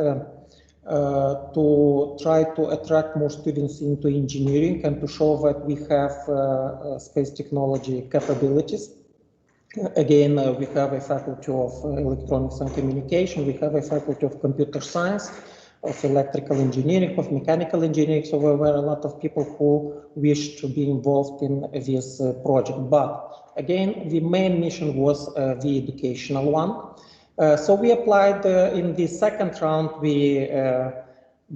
to try to attract more students into engineering and to show that we have space technology capabilities. Again, we have a faculty of electronics and communication, we have a faculty of computer science, of electrical engineering, of mechanical engineering, so there were a lot of people who wished to be involved in this project. But again, the main mission was the educational one. So we applied in the second round. We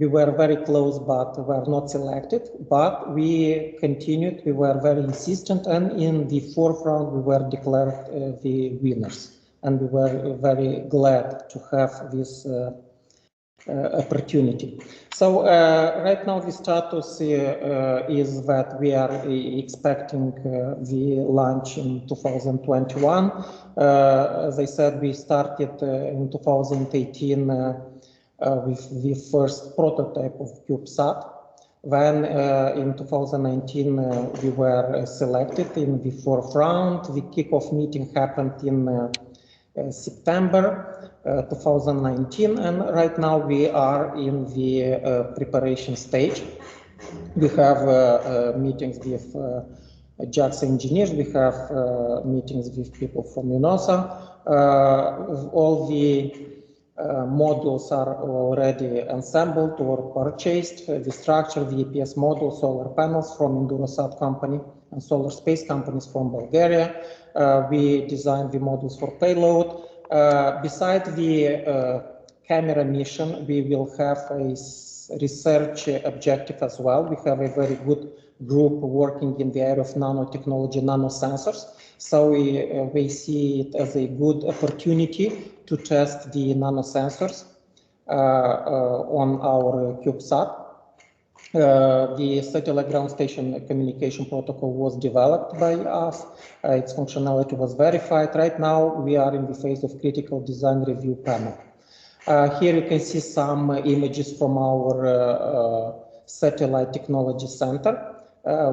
were very close, but were not selected. But we continued. We were very insistent, and in the fourth round, we were declared the winners. And we were very glad to have this opportunity. So right now the status is that we are expecting the launch in 2021. As I said, we started in 2018 with the first prototype of CubeSat. Then in 2019 we were selected in the fourth round. The kickoff meeting happened in September 2019, and right now we are in the preparation stage. We have meetings with JAXA engineers, we have meetings with people from UNOOSA. All the modules are already assembled or purchased. The structure, the EPS module, solar panels from Indorasat company and solar space companies from Bulgaria. We designed the modules for payload. Besides the camera mission, we will have a research objective as well. We have a very good group working in the area of nanotechnology, nanosensors. So we see it as a good opportunity to test the nanosensors on our CubeSat. The satellite ground station communication protocol was developed by us. Its functionality was verified. Right now, we are in the phase of critical design review panel. Here you can see some images from our satellite technology center.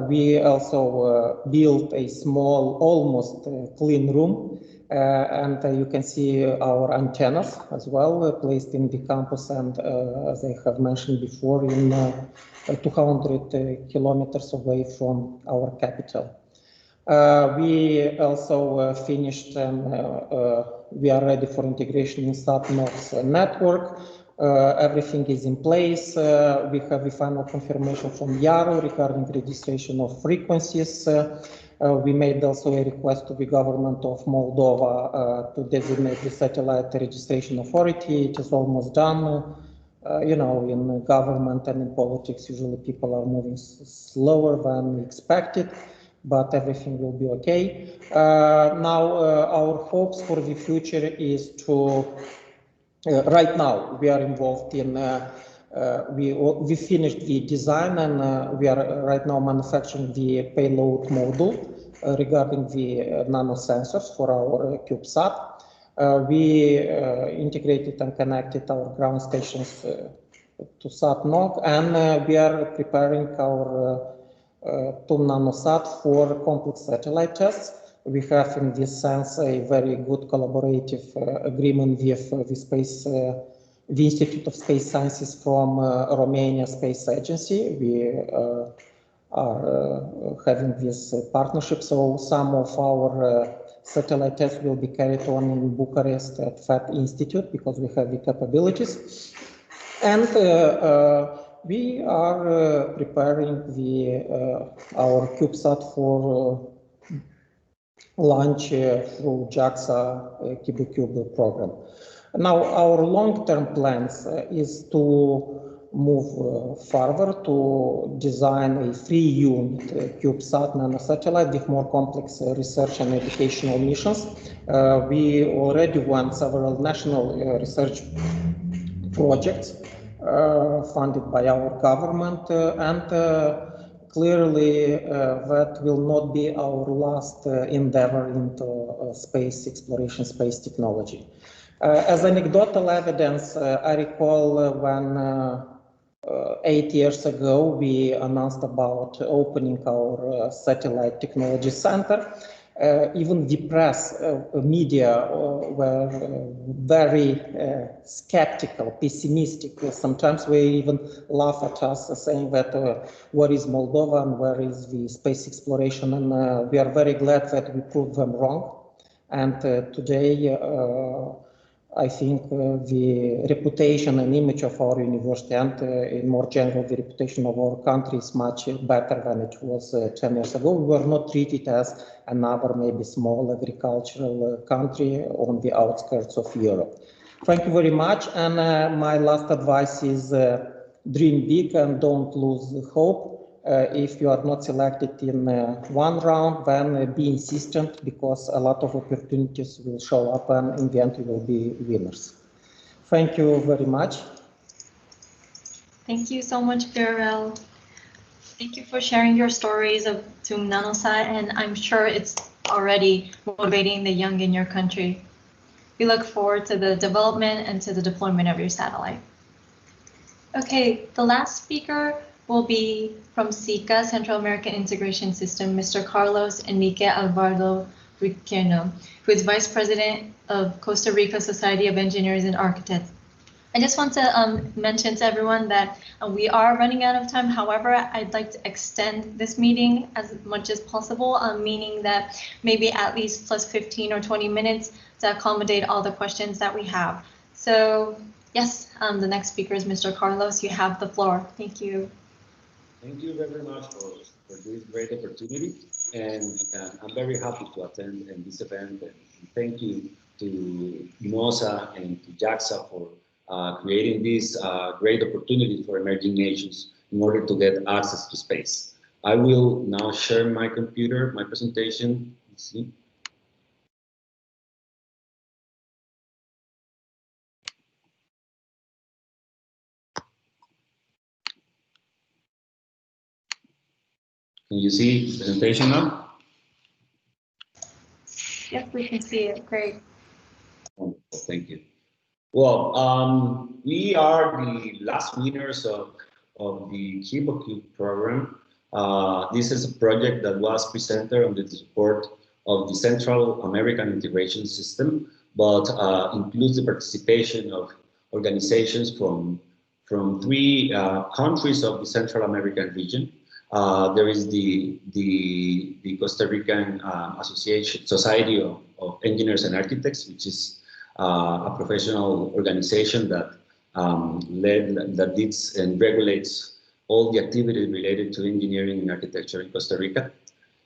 We also built a small, almost clean room, and you can see our antennas as well, placed in the campus, and as I have mentioned before, in 200 kilometers away from our capital. We also finished, and we are ready for integration in SatNOV's network. Everything is in place. We have the final confirmation from YARO regarding registration of frequencies. We made also a request to the government of Moldova to designate the satellite registration authority. It is almost done. You know, in government and in politics, usually people are moving slower than expected, but everything will be okay. Now, our hopes for the future is to right now, we are involved in, we finished the design, and we are right now manufacturing the payload module regarding the nanosensors for our CubeSat. We integrated and connected our ground stations to SatNOV, and we are preparing our two nanosat for complex satellite tests. We have, in this sense, a very good collaborative agreement with the Institute of Space Sciences from Romania Space Agency. We are having this partnership, so some of our satellite tests will be carried on in Bucharest at FAT Institute because we have the capabilities. And we are preparing our CubeSat for launch through JAXA KiboCUBE program. Now, our long-term plans is to move further to design a 3-unit CubeSat nanosatellite with more complex research and educational missions. We already won several national research projects funded by our government, and clearly that will not be our last endeavor into space exploration, space technology. As anecdotal evidence, I recall when 8 years ago we announced about opening our satellite technology center. Even the press, media were very skeptical, pessimistic. Sometimes they even laugh at us, saying that where is Moldova and where is the space exploration? And we are very glad that we proved them wrong. And today, I think the reputation and image of our university, and in more general, the reputation of our country is much better than it was 10 years ago. We were not treated as another maybe small agricultural country on the outskirts of Europe. Thank you very much. And my last advice is dream big and don't lose hope. If you are not selected in one round, then be insistent, because a lot of opportunities will show up and in the end you will be winners. Thank you very much. Thank you so much, Birel. Thank you for sharing your stories of to Nanosat, and I'm sure it's already motivating the young in your country. We look forward to the development and to the deployment of your satellite. Okay, the last speaker will be from SICA, Central American Integration System, Mr. Carlos Enrique Alvarado Riqueno, who is Vice President of Costa Rica Society of Engineers and Architects. I just want to mention to everyone that we are running out of time. However, I'd like to extend this meeting as much as possible, meaning that maybe at least plus 15 or 20 minutes to accommodate all the questions that we have. So yes, the next speaker is Mr. Carlos. You have the floor. Thank you. Thank you very much for this great opportunity, and I'm very happy to attend this event. And thank you to UNOOSA and to JAXA for creating this great opportunity for emerging nations in order to get access to space. I will now share my computer, my presentation. Let's see. Can you see the presentation now? Yes, we can see it. Great. Wonderful, thank you. Well, we are the last winners of the KiboCUBE program. This is a project that was presented under the support of the Central American Integration System, but includes the participation of organizations from 3 countries of the Central American region. There is the Costa Rican Association Society of Engineers and Architects, which is a professional organization that leads and regulates all the activities related to engineering and architecture in Costa Rica.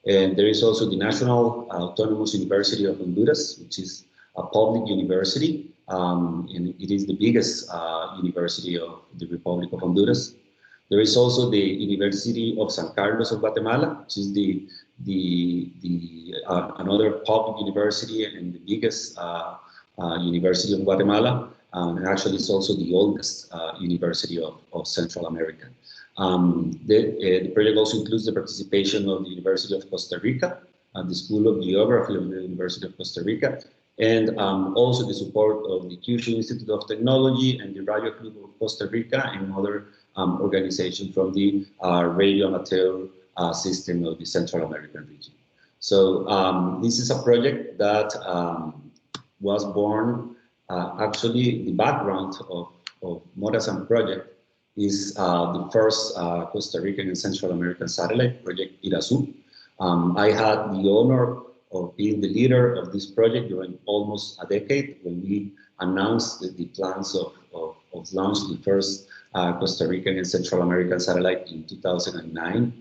And there is also the National Autonomous University of Honduras, which is a public university, and it is the biggest university of the Republic of Honduras. There is also the University of San Carlos of Guatemala, which is another public university and the biggest University of Guatemala, and actually it's also the oldest university of Central America. The project also includes the participation of the University of Costa Rica, the School of Geography of the University of Costa Rica, and also the support of the Kyushu Institute of Technology and the Radio Club of Costa Rica and other organizations from the radio amateur system of the Central American region. So this is a project that was born, actually the background of Morasan project is the first Costa Rican and Central American satellite project, Irasu. I had the honor of being the leader of this project during almost a decade when we announced the plans of launch the first Costa Rican and Central American satellite in 2009.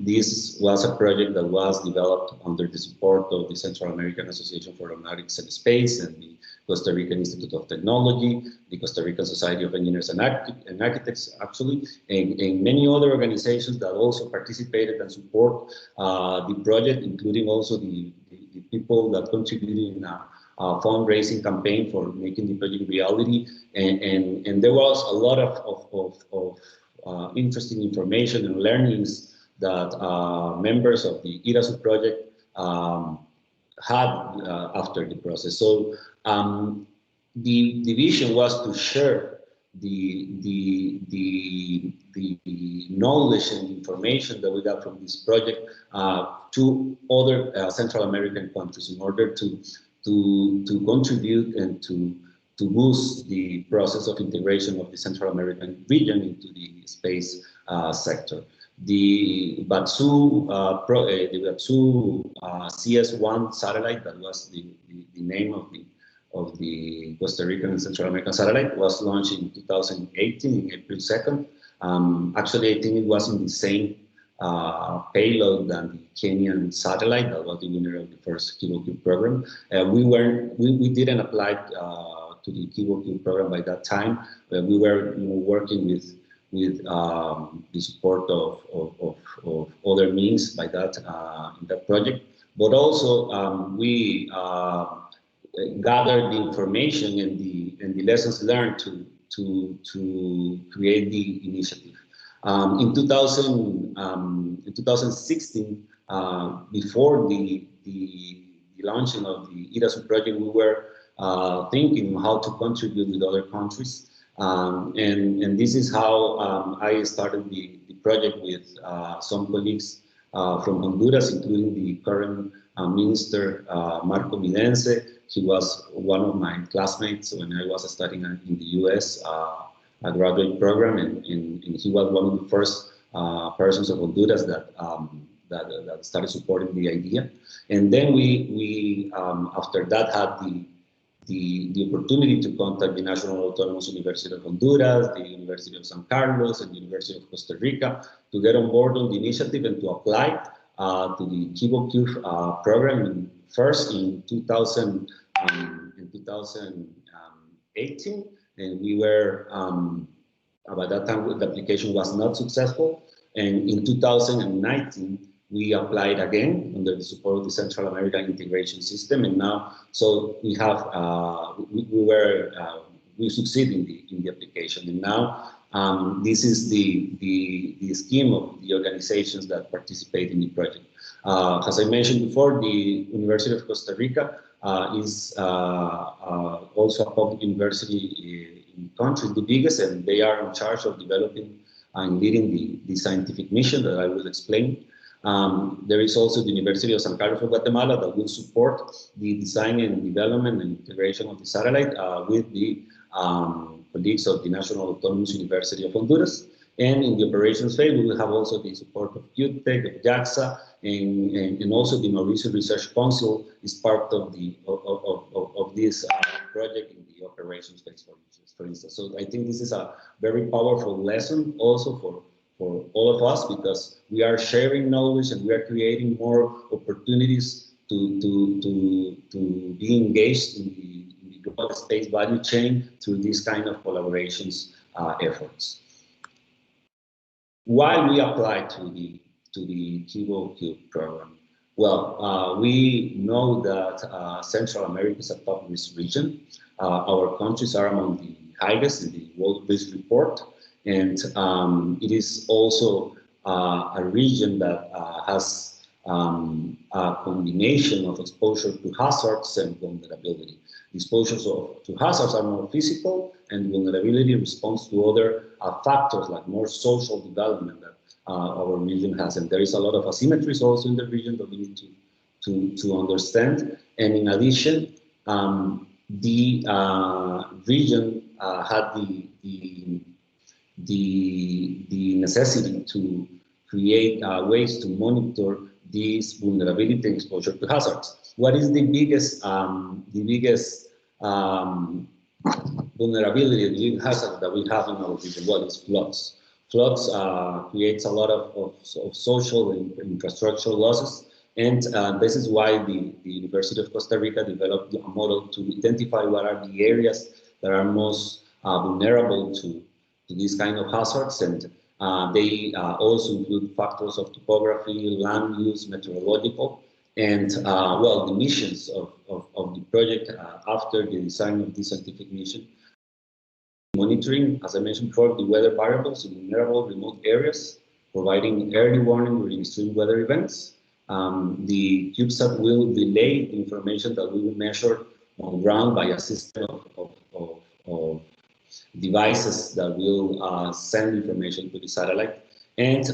This was a project that was developed under the support of the Central American Association for Aeronautics and Space and the Costa Rican Institute of Technology, the Costa Rican Society of Engineers and Architects, actually, and many other organizations that also participated and support the project, including also the people that contributed in a fundraising campaign for making the project reality, and there was a lot of interesting information and learnings that members of the IRASU project had after the process. So the vision was to share the knowledge and information that we got from this project to other Central American countries in order to contribute and to boost the process of integration of the Central American region into the space sector. The BATSU CS1 satellite, that was the name of the Costa Rican and Central American satellite, was launched in 2018, in April 2nd. Actually, I think it was in the same payload than the Kenyan satellite that was the winner of the first KiboCUBE program. We didn't apply to the KiboCUBE program by that time. We were working with the support of other means by that in that project, but also we gathered the information and the lessons learned to create the initiative. In 2016, before the launching of the IRASU project, we were thinking how to contribute with other countries. And this is how I started the project with some colleagues from Honduras, including the current minister, Marco Midense. He was one of my classmates when I was studying in the US, a graduate program, and he was one of the first persons of Honduras that started supporting the idea. And then we after that had the opportunity to contact the National Autonomous University of Honduras, the University of San Carlos, and the University of Costa Rica to get on board on the initiative and to apply to the KiboCUBE program first in 2018, and we were by that time the application was not successful, and in 2019 we applied again under the support of the Central American Integration System, and now so we have we succeeded in the application, and now this is the scheme of the organizations that participate in the project. As I mentioned before, the University of Costa Rica is also a public university in the country, the biggest, and they are in charge of developing and leading the scientific mission that I will explain. There is also the University of San Carlos of Guatemala that will support the design and development and integration of the satellite with the colleagues of the National Autonomous University of Honduras. And in the operations phase, we will have also the support of QTech, of JAXA, and also the Mauricio Research Council is part of this project in the operations phase, for instance. So I think this is a very powerful lesson also for all of us, because we are sharing knowledge and we are creating more opportunities to be engaged in the global space value chain through this kind of collaborations efforts. Why we applied to the KiboCUBE program? Well, we know that Central America is a top risk region. Our countries are among the highest in the World Risk Report, and it is also a region that has a combination of exposure to hazards and vulnerability. Exposures to hazards are more physical, and vulnerability responds to other factors like more social development that our region has. And there is a lot of asymmetries also in the region that we need to understand. And in addition, the region had the necessity to create ways to monitor this vulnerability and exposure to hazards. What is the biggest vulnerability, the big hazard that we have in our region? Well, it's floods. Floods creates a lot of social and infrastructural losses, and this is why the University of Costa Rica developed a model to identify what are the areas that are most vulnerable to these kind of hazards, and they also include factors of topography, land use, meteorological, And well, the missions of the project after the design of this scientific mission, monitoring, as I mentioned before, the weather variables in vulnerable remote areas, providing early warning during extreme weather events. The CubeSat will relay the information that we will measure on ground by a system of devices that will send information to the satellite. And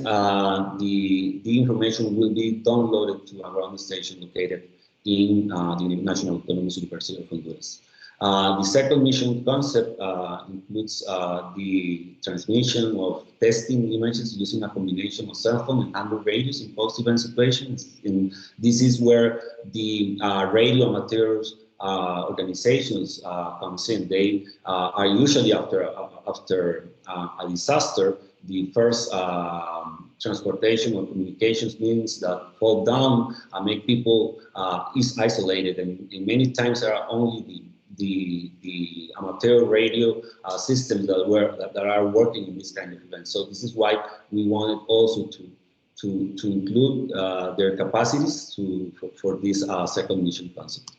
the information will be downloaded to a ground station located in the National Autonomous University of Honduras. The second mission concept includes the transmission of testing images using a combination of cell phone and handheld radios in post-event situations. And this is where the radio amateurs organizations comes in. They are usually after a disaster. The first transportation or communications means that fall down and make people is isolated, and many times there are only the amateur radio systems that are working in this kind of events. So this is why we wanted also to include their capacities for this second mission concept.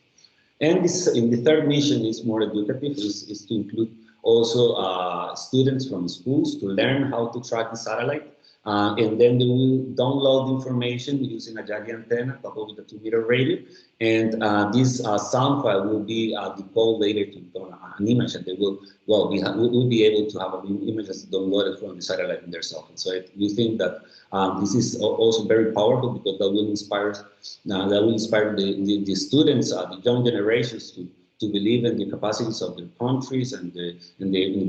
And this, in the third mission, is more educative, is to include also students from schools to learn how to track the satellite. And then they will download the information using a Yagi antenna coupled with a 2-meter radio. And this sound file will be decoded later to an image, and they will, well, we will be able to have an image that's downloaded from the satellite in their cell phone. So we think that this is also very powerful, because that will inspire the students, the young generations to believe in the capacities of their countries and the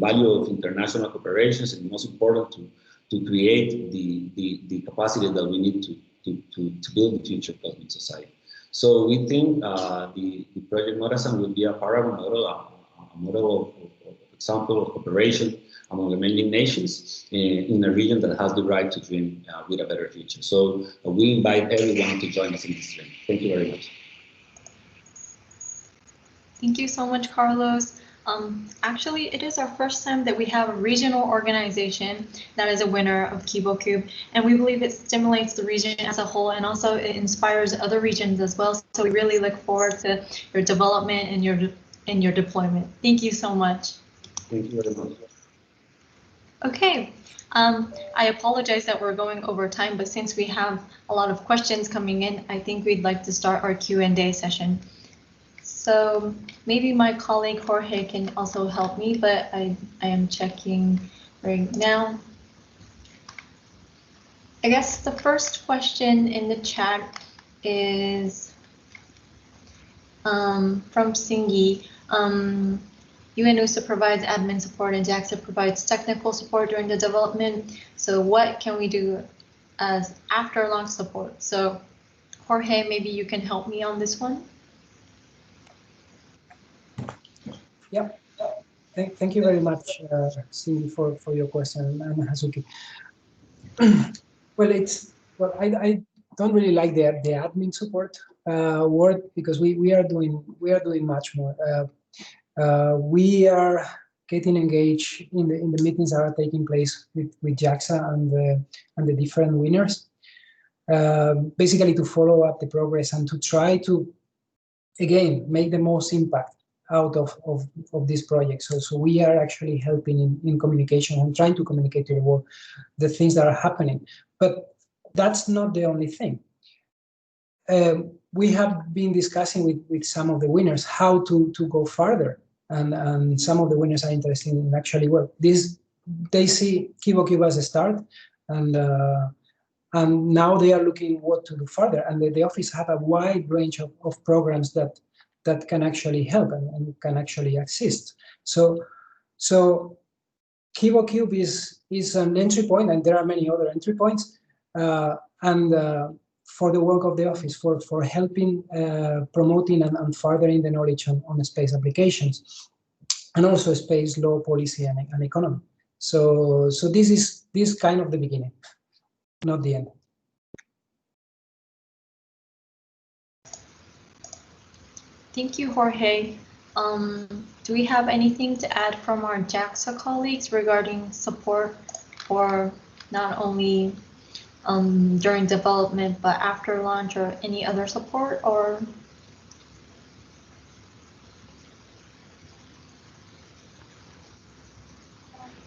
value of international cooperations, and most important, to create the capacity that we need to build the future cosmic society. So we think the project Morasan will be a paradigm model, a model of example of cooperation among the many nations in a region that has the right to dream with a better future. So we invite everyone to join us in this dream. Thank you very much. Thank you so much, Carlos. Actually, it is our first time that we have a regional organization that is a winner of KiboCUBE, and we believe it stimulates the region as a whole, and also it inspires other regions as well. So we really look forward to your development and your deployment. Thank you so much. Thank you very much. Okay, I apologize that we're going over time, but since we have a lot of questions coming in, I think we'd like to start our Q&A session. So maybe my colleague Jorge can also help me, but I am checking right now. I guess the first question in the chat is from Singi. UNOOSA provides admin support and JAXA provides technical support during the development. So what can we do as after launch support? So Jorge, maybe you can help me on this one. Yeah, thank you very much, Cindy, for your question, and Hazuki. Well, I don't really like the admin support word, because we are doing much more. We are getting engaged in the meetings that are taking place with JAXA and the different winners, basically to follow up the progress and to try to, again, make the most impact out of this project. So we are actually helping in communication and trying to communicate to the world the things that are happening. But that's not the only thing. We have been discussing with some of the winners how to go further, and some of the winners are interested in actually, well, they see KiboCUBE as a start, and now they are looking what to do further, and the office have a wide range of programs that can actually help and can actually assist. So KiboCUBE is an entry point, and there are many other entry points, for the work of the office, for helping promoting and furthering the knowledge on space applications, and also space law, policy, and economy. So this is kind of the beginning, not the end. Thank you, Jorge. Do we have anything to add from our JAXA colleagues regarding support for not only during development, but after launch or any other support, or?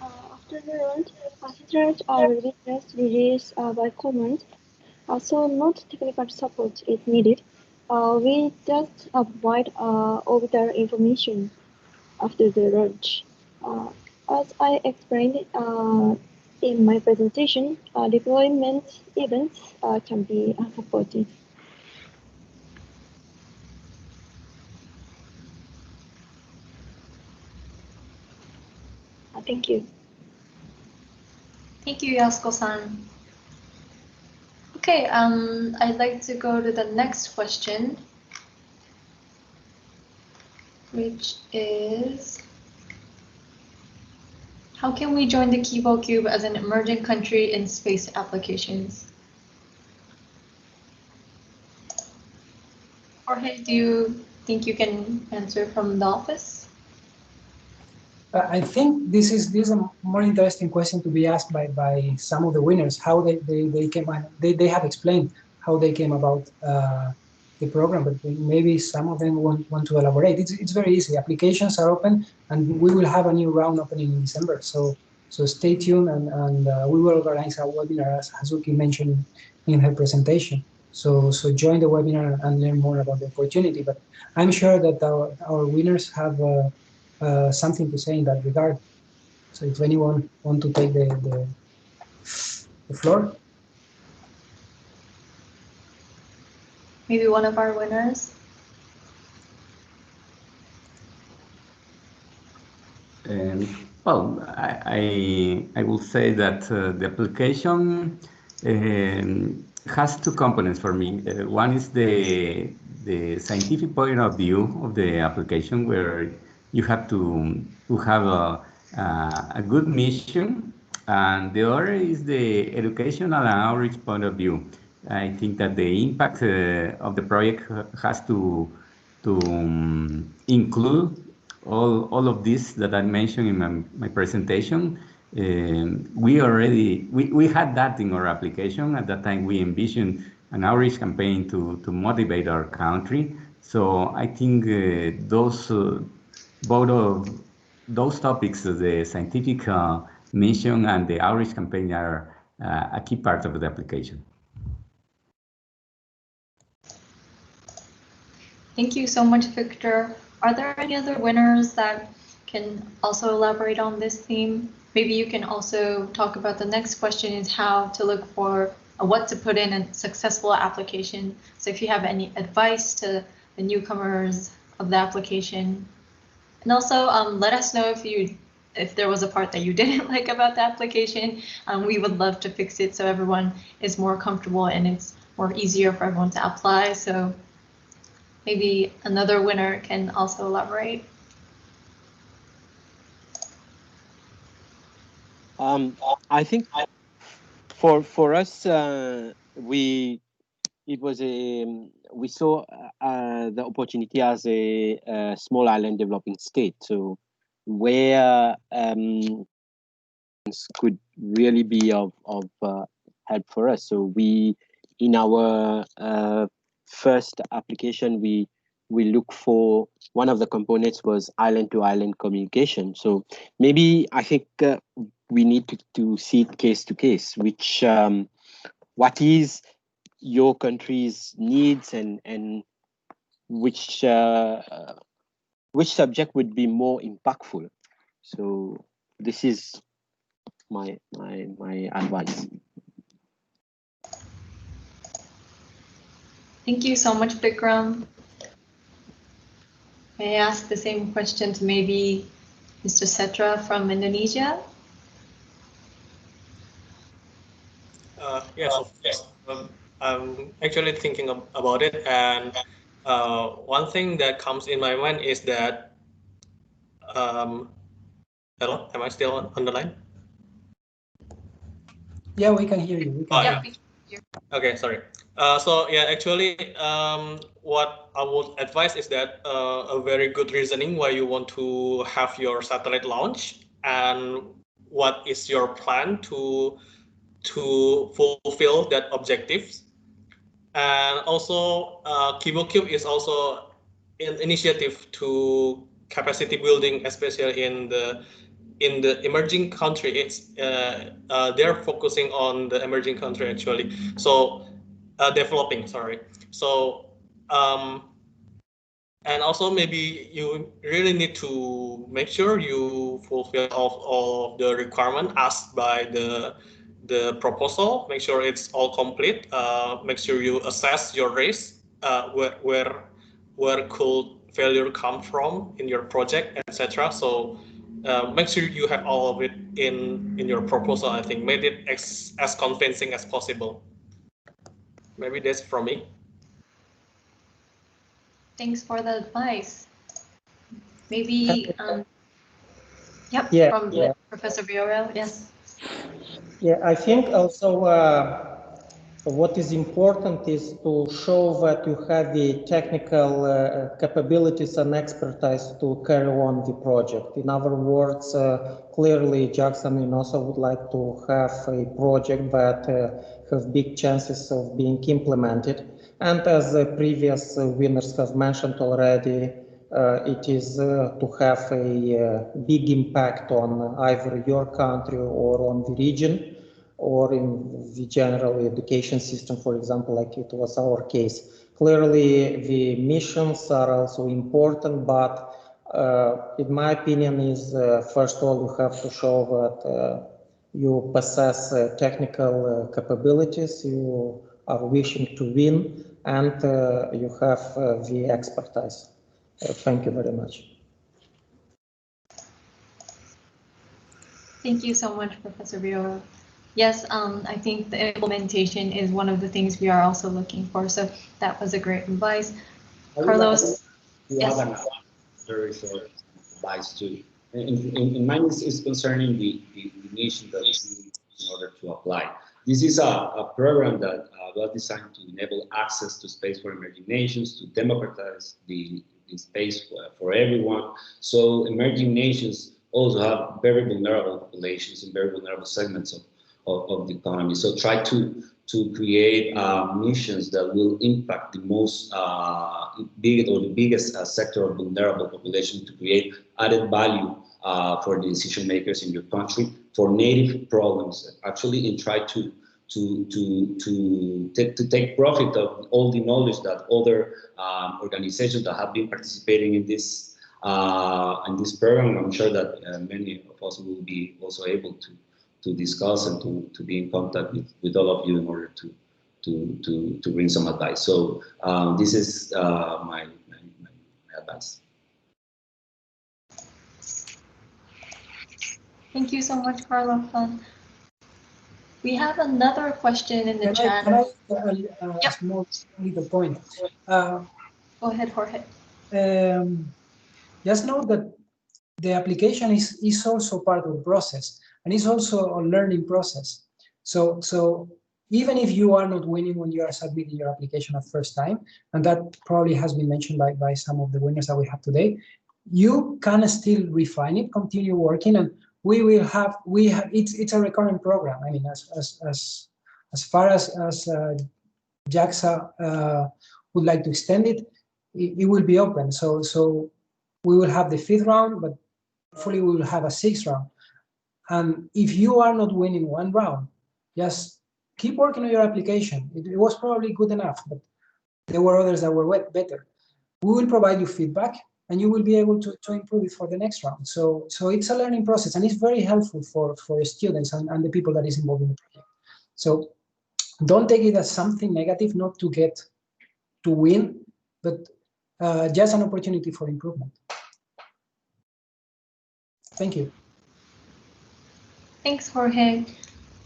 After the launch, satellites are released by command, so not technical support is needed. We just provide orbital information after the launch. As I explained in my presentation, deployment events can be supported. Thank you. Thank you, Yasuko-san. Okay, I'd like to go to the next question, which is, how can we join the KiboCUBE as an emerging country in space applications? Jorge, do you think you can answer from the office? I think this is a more interesting question to be asked by some of the winners, how they came, they have explained how they came about the program, but maybe some of them want to elaborate. It's very easy. Applications are open, and we will have a new round opening in December. So stay tuned, and we will organize a webinar, as Hazuki mentioned in her presentation. So join the webinar and learn more about the opportunity. But I'm sure that our winners have something to say in that regard. So if anyone want to take the floor. Maybe one of our winners. Well, I will say that the application has two components for me. One is the scientific point of view of the application, where you have to have a good mission, and the other is the educational and outreach point of view. I think that the impact of the project has to include all of this that I mentioned in my presentation. We had that in our application. At that time, we envisioned an outreach campaign to motivate our country. So I think both of those topics, the scientific mission and the outreach campaign, are a key part of the application. Thank you so much, Victor. Are there any other winners that can also elaborate on this theme? Maybe you can also talk about the next question, is how to look for what to put in a successful application. So if you have any advice to the newcomers of the application, and also let us know if there was a part that you didn't like about the application. We would love to fix it so everyone is more comfortable and it's more easier for everyone to apply. So maybe another winner can also elaborate. I think for us, we saw the opportunity as a small island developing state, so where could really be of help for us. So in our first application, we look for, one of the components was island-to-island communication. So maybe I think we need to see it case to case, which what is your country's needs and which subject would be more impactful. So this is my advice. Thank you so much, Vikram. May I ask the same question to maybe Mr. Satra from Indonesia? Yes, of course. I'm actually thinking about it, and one thing that comes in my mind is that, hello, am I still on the line? Yeah, we can hear you. Okay, sorry. So yeah, actually, what I would advise is that a very good reasoning why you want to have your satellite launch, and what is your plan to to fulfill that objectives. And also, KiboCUBE is also an initiative to capacity building, especially in the emerging country. It's they're focusing on the emerging country actually. So developing, sorry. So and also maybe you really need to make sure you fulfill all of the requirement asked by the proposal. Make sure it's all complete. Make sure you assess your risk. Where could failure come from in your project, etc. So make sure you have all of it in your proposal. I think make it as convincing as possible. Maybe that's from me. Thanks for the advice. Maybe, yep, Yeah, from yeah. Professor Viorel, yes. Yeah, I think also what is important is to show that you have the technical capabilities and expertise to carry on the project. In other words, clearly JAXA and UNOOSA would like to have a project that have big chances of being implemented. And as the previous winners have mentioned already, it is to have a big impact on either your country or on the region, or in the general education system, for example, like it was our case. Clearly, the missions are also important, but in my opinion is, first of all, you have to show that you possess technical capabilities, you are wishing to win, and you have the expertise. Thank you very much. Thank you so much, Professor Viorel. Yes, I think the implementation is one of the things we are also looking for. So that was a great advice. Carlos? Yes. Very short advice too. In mine is concerning the mission that we need in order to apply. This is a program that was designed to enable access to space for emerging nations, to democratize the space for everyone. So emerging nations also have very vulnerable populations and very vulnerable segments of the economy. So try to create missions that will impact the most the biggest sector of vulnerable population, to create added value for the decision makers in your country for native problems, actually, and try to take profit of all the knowledge that other organizations that have been participating in this program. I'm sure that many of us will be also able to discuss and to be in contact with all of you in order to bring some advice. So this is my advice. Thank you so much, Carlos. We have another question in the chat. Can I a small little point? Go ahead, Jorge. Just know that the application is also part of the process, and it's also a learning process. So even if you are not winning when you are submitting your application at first time, and that probably has been mentioned by some of the winners that we have today, you can still refine it, continue working, and it's a recurrent program. I mean, as far as JAXA would like to extend it, it will be open. So we will have the 5th round, but hopefully we will have a 6th round. And if you are not winning one round, just keep working on your application. It was probably good enough, but there were others that were better. We will provide you feedback, and you will be able to improve it for the next round. So it's a learning process, and it's very helpful for students and the people that is involved in the project. So don't take it as something negative, not to get to win, but just an opportunity for improvement. Thank you. Thanks, Jorge.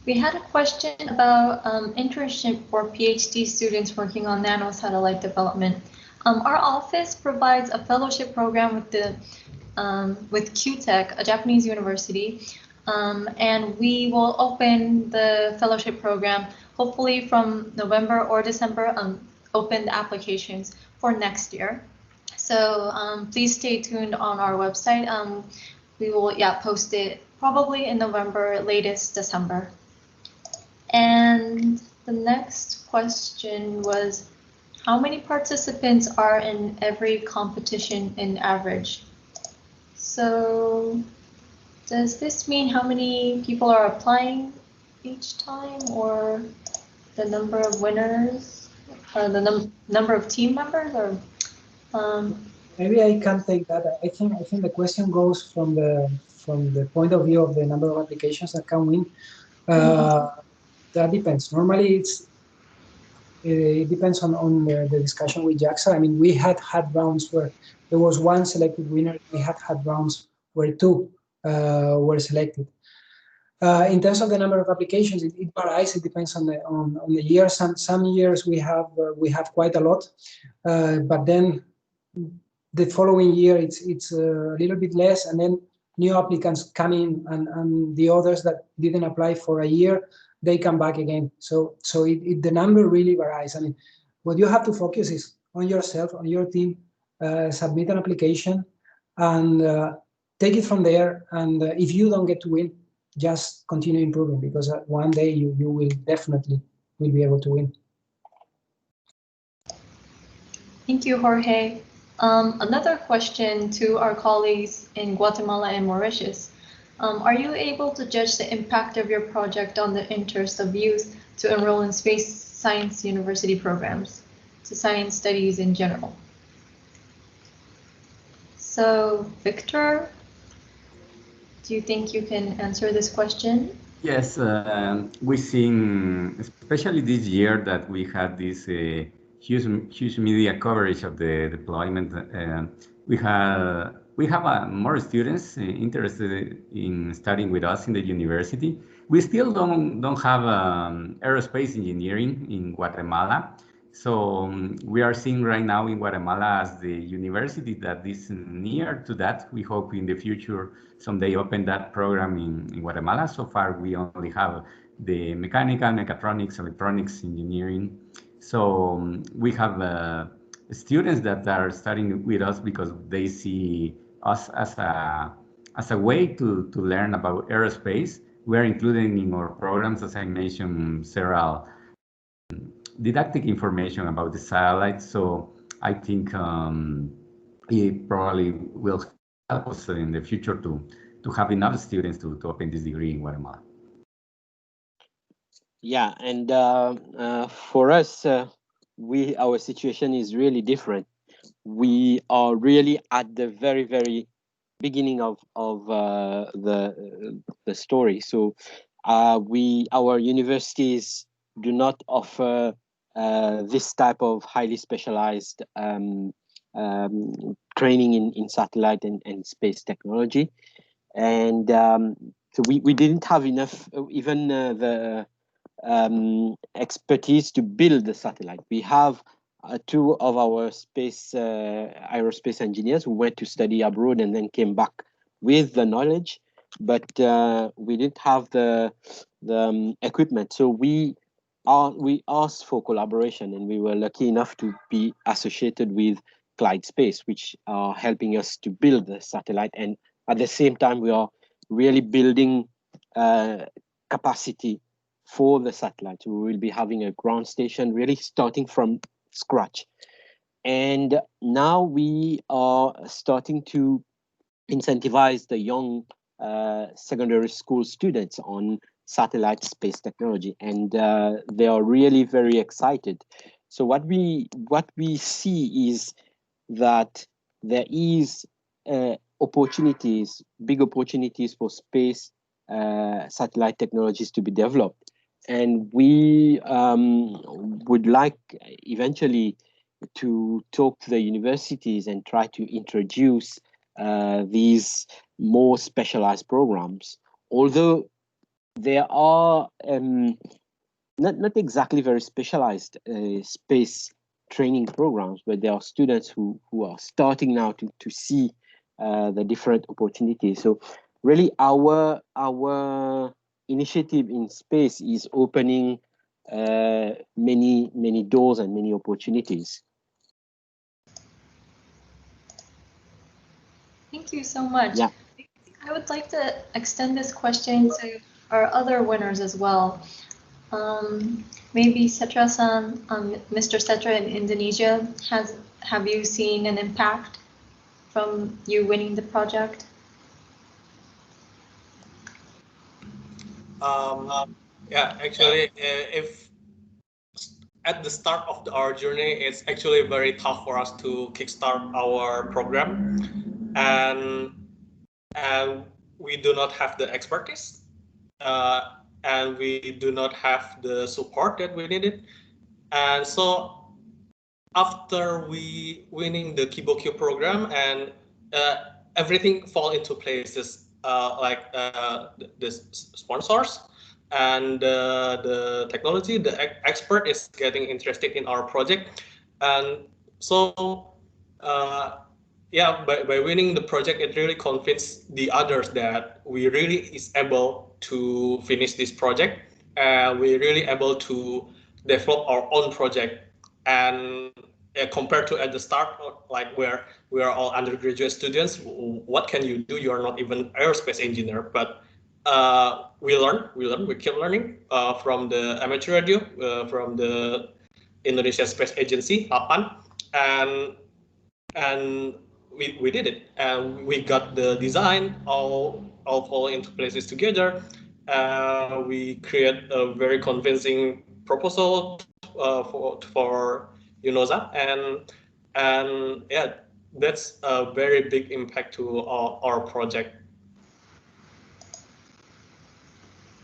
We had a question about internship for PhD students working on nanosatellite development. Our office provides a fellowship program with QTech, a Japanese university, and we will open the fellowship program hopefully from November or December, open the applications for next year. So please stay tuned on our website. We will post it probably in November, latest December. And the next question was, how many participants are in every competition in average? So does this mean how many people are applying each time, or the number of winners, or the number of team members, or maybe I can take that. I think the question goes from the point of view of the number of applications that can win. That depends. Normally, it depends on the discussion with JAXA. I mean, we had rounds where there was one selected winner. We had rounds where two were selected. In terms of the number of applications, it varies. It depends on the year. Some years we have quite a lot, but then the following year it's a little bit less, and then new applicants come in, and the others that didn't apply for a year, they come back again. So the number really varies. I mean, what you have to focus is on yourself, on your team, submit an application, and take it from there. And if you don't get to win, just continue improving, because one day you will definitely be able to win. Thank you, Jorge. Another question to our colleagues in Guatemala and Mauritius. Are you able to judge the impact of your project on the interest of youth to enroll in space science university programs, to science studies in general? So, Victor, do you think you can answer this question? Yes, we've seen, especially this year, that we had this huge media coverage of the deployment. We have more students interested in studying with us in the university. We still don't have aerospace engineering in Guatemala. So we are seeing right now in Guatemala as the university that is near to that. We hope in the future someday open that program in Guatemala. So far, we only have the mechanical, mechatronics, electronics engineering. So we have students that are studying with us because they see us as a way to learn about aerospace. We're including in our programs, as I mentioned, several didactic information about the satellite. So I think it probably will help us in the future to have enough students to open this degree in Guatemala. Yeah, and for us, our situation is really different. We are really at the very, very beginning of the story. So our universities do not offer this type of highly specialized training in satellite and space technology, and so we didn't have enough, even the expertise to build the satellite. We have two of our aerospace engineers who went to study abroad and then came back with the knowledge, but we didn't have the equipment. So we asked for collaboration, and we were lucky enough to be associated with Clyde Space, which are helping us to build the satellite. And at the same time, we are really building capacity for the satellite. We will be having a ground station really starting from scratch. And now we are starting to incentivize the young secondary school students on satellite space technology, and they are really very excited. So what we see is that there is opportunities, big opportunities for space satellite technologies to be developed, and we would like eventually to talk to the universities and try to introduce these more specialized programs, although there are not exactly very specialized space training programs, but there are students who are starting now to see the different opportunities. So really our initiative in space is opening many doors and many opportunities. Thank you so much. Yeah. I would like to extend this question to our other winners as well. Maybe Satra-san, Mr. Satra in Indonesia, have you seen an impact from you winning the project? Yeah, actually, if at the start of our journey, it's actually very tough for us to kickstart our program, and we do not have the expertise, and we do not have the support that we needed, and so after we winning the KiboCUBE program and everything fall into places, like the sponsors and the technology, the expert is getting interested in our project, and so yeah, by winning the project, it really convinced the others that we really is able to finish this project, and we really able to develop our own project. And compared to at the start, like where we are all undergraduate students, what can you do? You are not even aerospace engineer, but we keep learning from the amateur radio, from the Indonesia Space Agency, APAN, and we did it, and we got the design all fall into places together. We create a very convincing proposal for UNOOSA, and yeah, that's a very big impact to our project.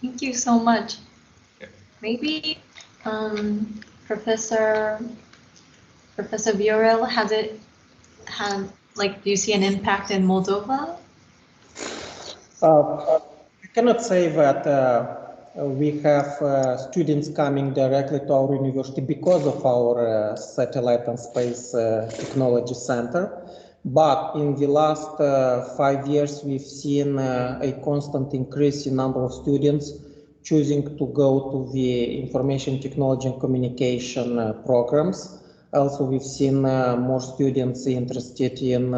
Thank you so much. Yeah. Maybe Professor Viorel, do you see an impact in Moldova? I cannot say that we have students coming directly to our university because of our satellite and space technology center. But in the last 5 years, we've seen a constant increase in number of students choosing to go to the information technology and communication programs. Also, we've seen more students interested in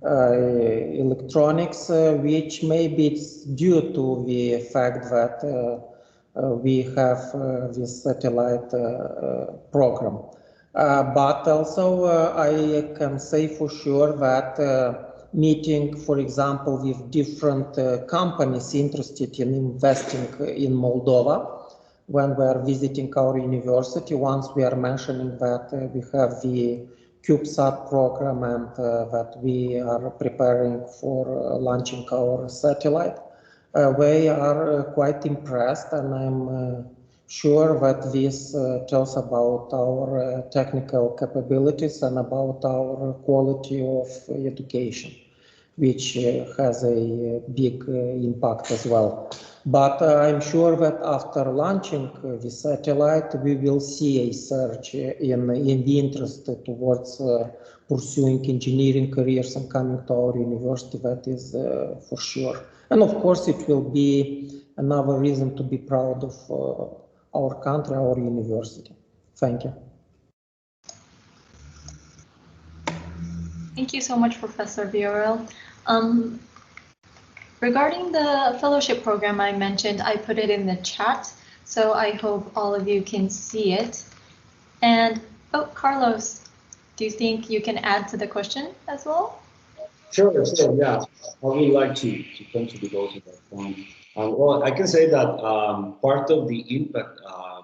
electronics, which maybe it's due to the fact that we have this satellite program. But also I can say for sure that meeting, for example, with different companies interested in investing in Moldova, when we are visiting our university, once we are mentioning that we have the CubeSat program and that we are preparing for launching our satellite, we are quite impressed, and I'm sure that this tells about our technical capabilities and about our quality of education, which has a big impact as well. But I'm sure that after launching the satellite, we will see a surge in the interest towards pursuing engineering careers and coming to our university. That is for sure. And of course, it will be another reason to be proud of our country, our university. Thank you. Thank you so much, Professor Viorel. Regarding the fellowship program I mentioned, I put it in the chat, so I hope all of you can see it. And, oh, Carlos, do you think you can add to the question as well? Sure, yeah. I would like to contribute also to that point. Well, I can say that part of the impact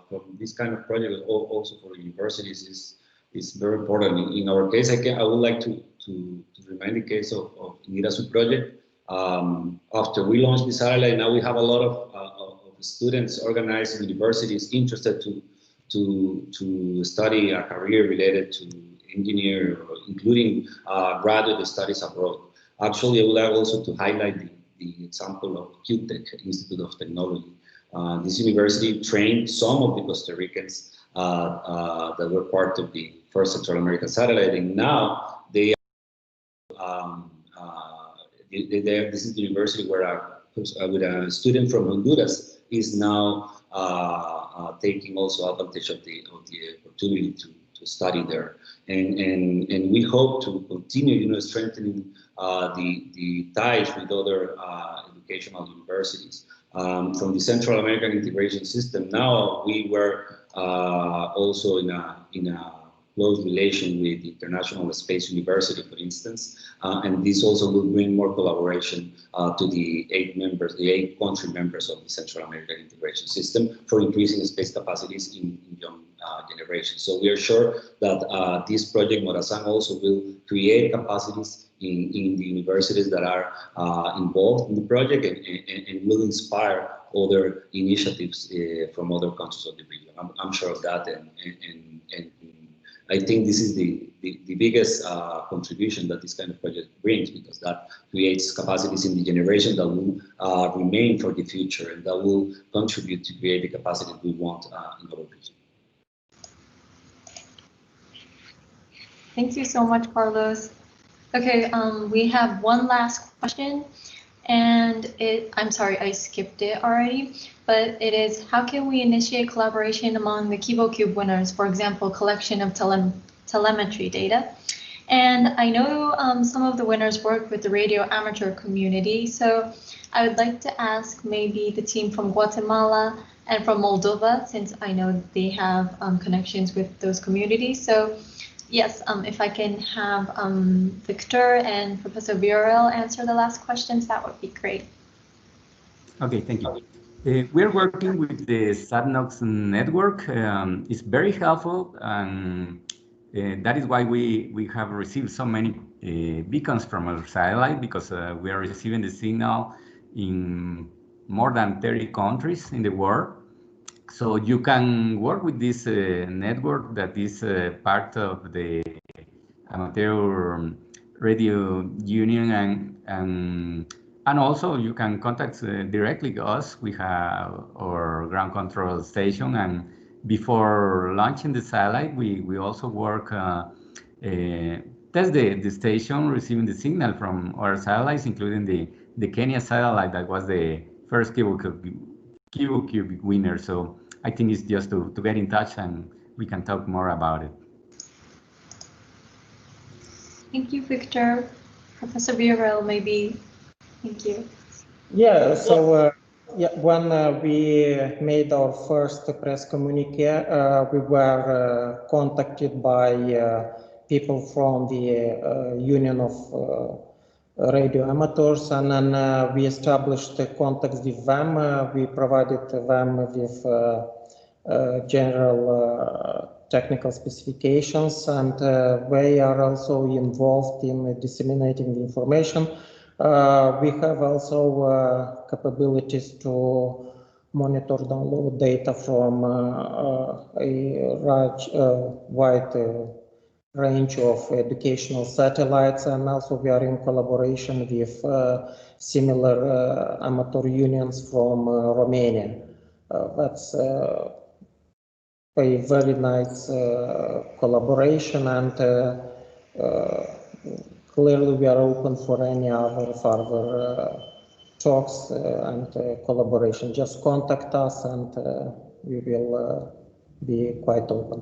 from this kind of project, also for universities, is very important. In our case, I would like to remind the case of INIRASU project. After we launched the satellite, now we have a lot of students organized in universities interested to study a career related to engineer, including graduate studies abroad. Actually, I would like also to highlight the example of QTech, Institute of Technology. This university trained some of the Costa Ricans that were part of the first Central American satellite, and now they this is the university where with a student from Honduras is now taking also advantage of the opportunity to study there, and we hope to continue, strengthening the ties with other educational universities. from the Central American integration system. Now we were also in a close relation with the International Space University, for instance, and this also will bring more collaboration to the 8 country members of the Central American integration system for increasing space capacities in young generations. So we are sure that this project Morazán also will create capacities in the universities that are involved in the project and will inspire other initiatives from other countries of the region. I'm sure of that, and I think this is the biggest contribution that this kind of project brings, because that creates capacities in the generation that will remain for the future and that will contribute to create the capacity we want in our region. Thank you so much, Carlos. Okay, we have one last question, and I'm sorry, I skipped it already, but it is, how can we initiate collaboration among the KiboCUBE winners, for example, collection of telemetry data? And I know some of the winners work with the radio amateur community, so I would like to ask maybe the team from Guatemala and from Moldova, since I know they have connections with those communities. So yes, if I can have Victor and Professor Viorel answer the last questions, that would be great. Okay, thank you. We're working with the SATNOX network. It's very helpful, and that is why we have received so many beacons from our satellite, because we are receiving the signal in more than 30 countries in the world. So you can work with this network that is part of the Amateur Radio Union, and also you can contact directly us. We have our ground control station, and before launching the satellite, we also work test the station, receiving the signal from our satellites, including the Kenya satellite that was the first KiboCUBE winner. So I think it's just to get in touch and we can talk more about it. Thank you, Victor. Professor Viorel, maybe. Thank you. Yeah, so when we made our first press communique, we were contacted by people from the Union of Radio Amateurs, and then we established contacts with them. We provided them with general technical specifications, and they are also involved in disseminating the information. We have also capabilities to monitor download data from a wide range of educational satellites, and also we are in collaboration with similar amateur unions from Romania. That's a very nice collaboration, and clearly we are open for any other further talks and collaboration. Just contact us and we will be quite open.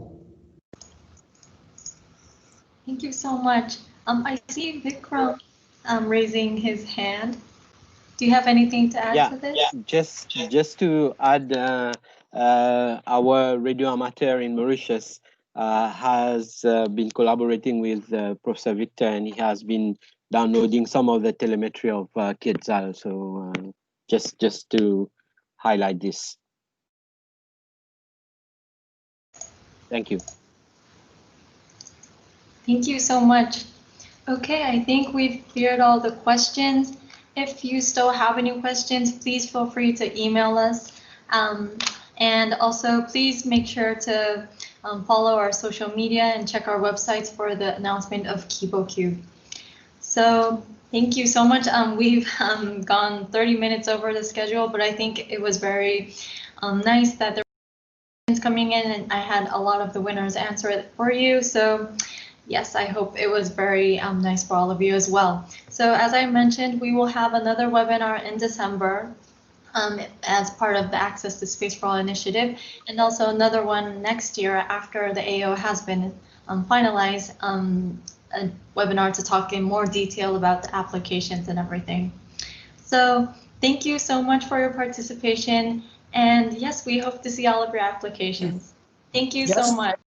Thank you so much. I see Vikram raising his hand. Do you have anything to add to this? Yeah, just to add, our radio amateur in Mauritius has been collaborating with Professor Victor, and he has been downloading some of the telemetry of Quetzal. So just to highlight this. Thank you. Thank you so much. Okay, I think we've cleared all the questions. If you still have any questions, please feel free to email us. And also, please make sure to follow our social media and check our websites for the announcement of KiboCUBE. So thank you so much. We've gone 30 minutes over the schedule, but I think it was very nice that there were questions coming in, and I had a lot of the winners answer it for you. So yes, I hope it was very nice for all of you as well. So as I mentioned, we will have another webinar in December as part of the Access to Space for All initiative, and also another one next year after the AO has been finalized, a webinar to talk in more detail about the applications and everything. So Thank you so much for your participation. And yes, we hope to see all of your applications. Thank you so much.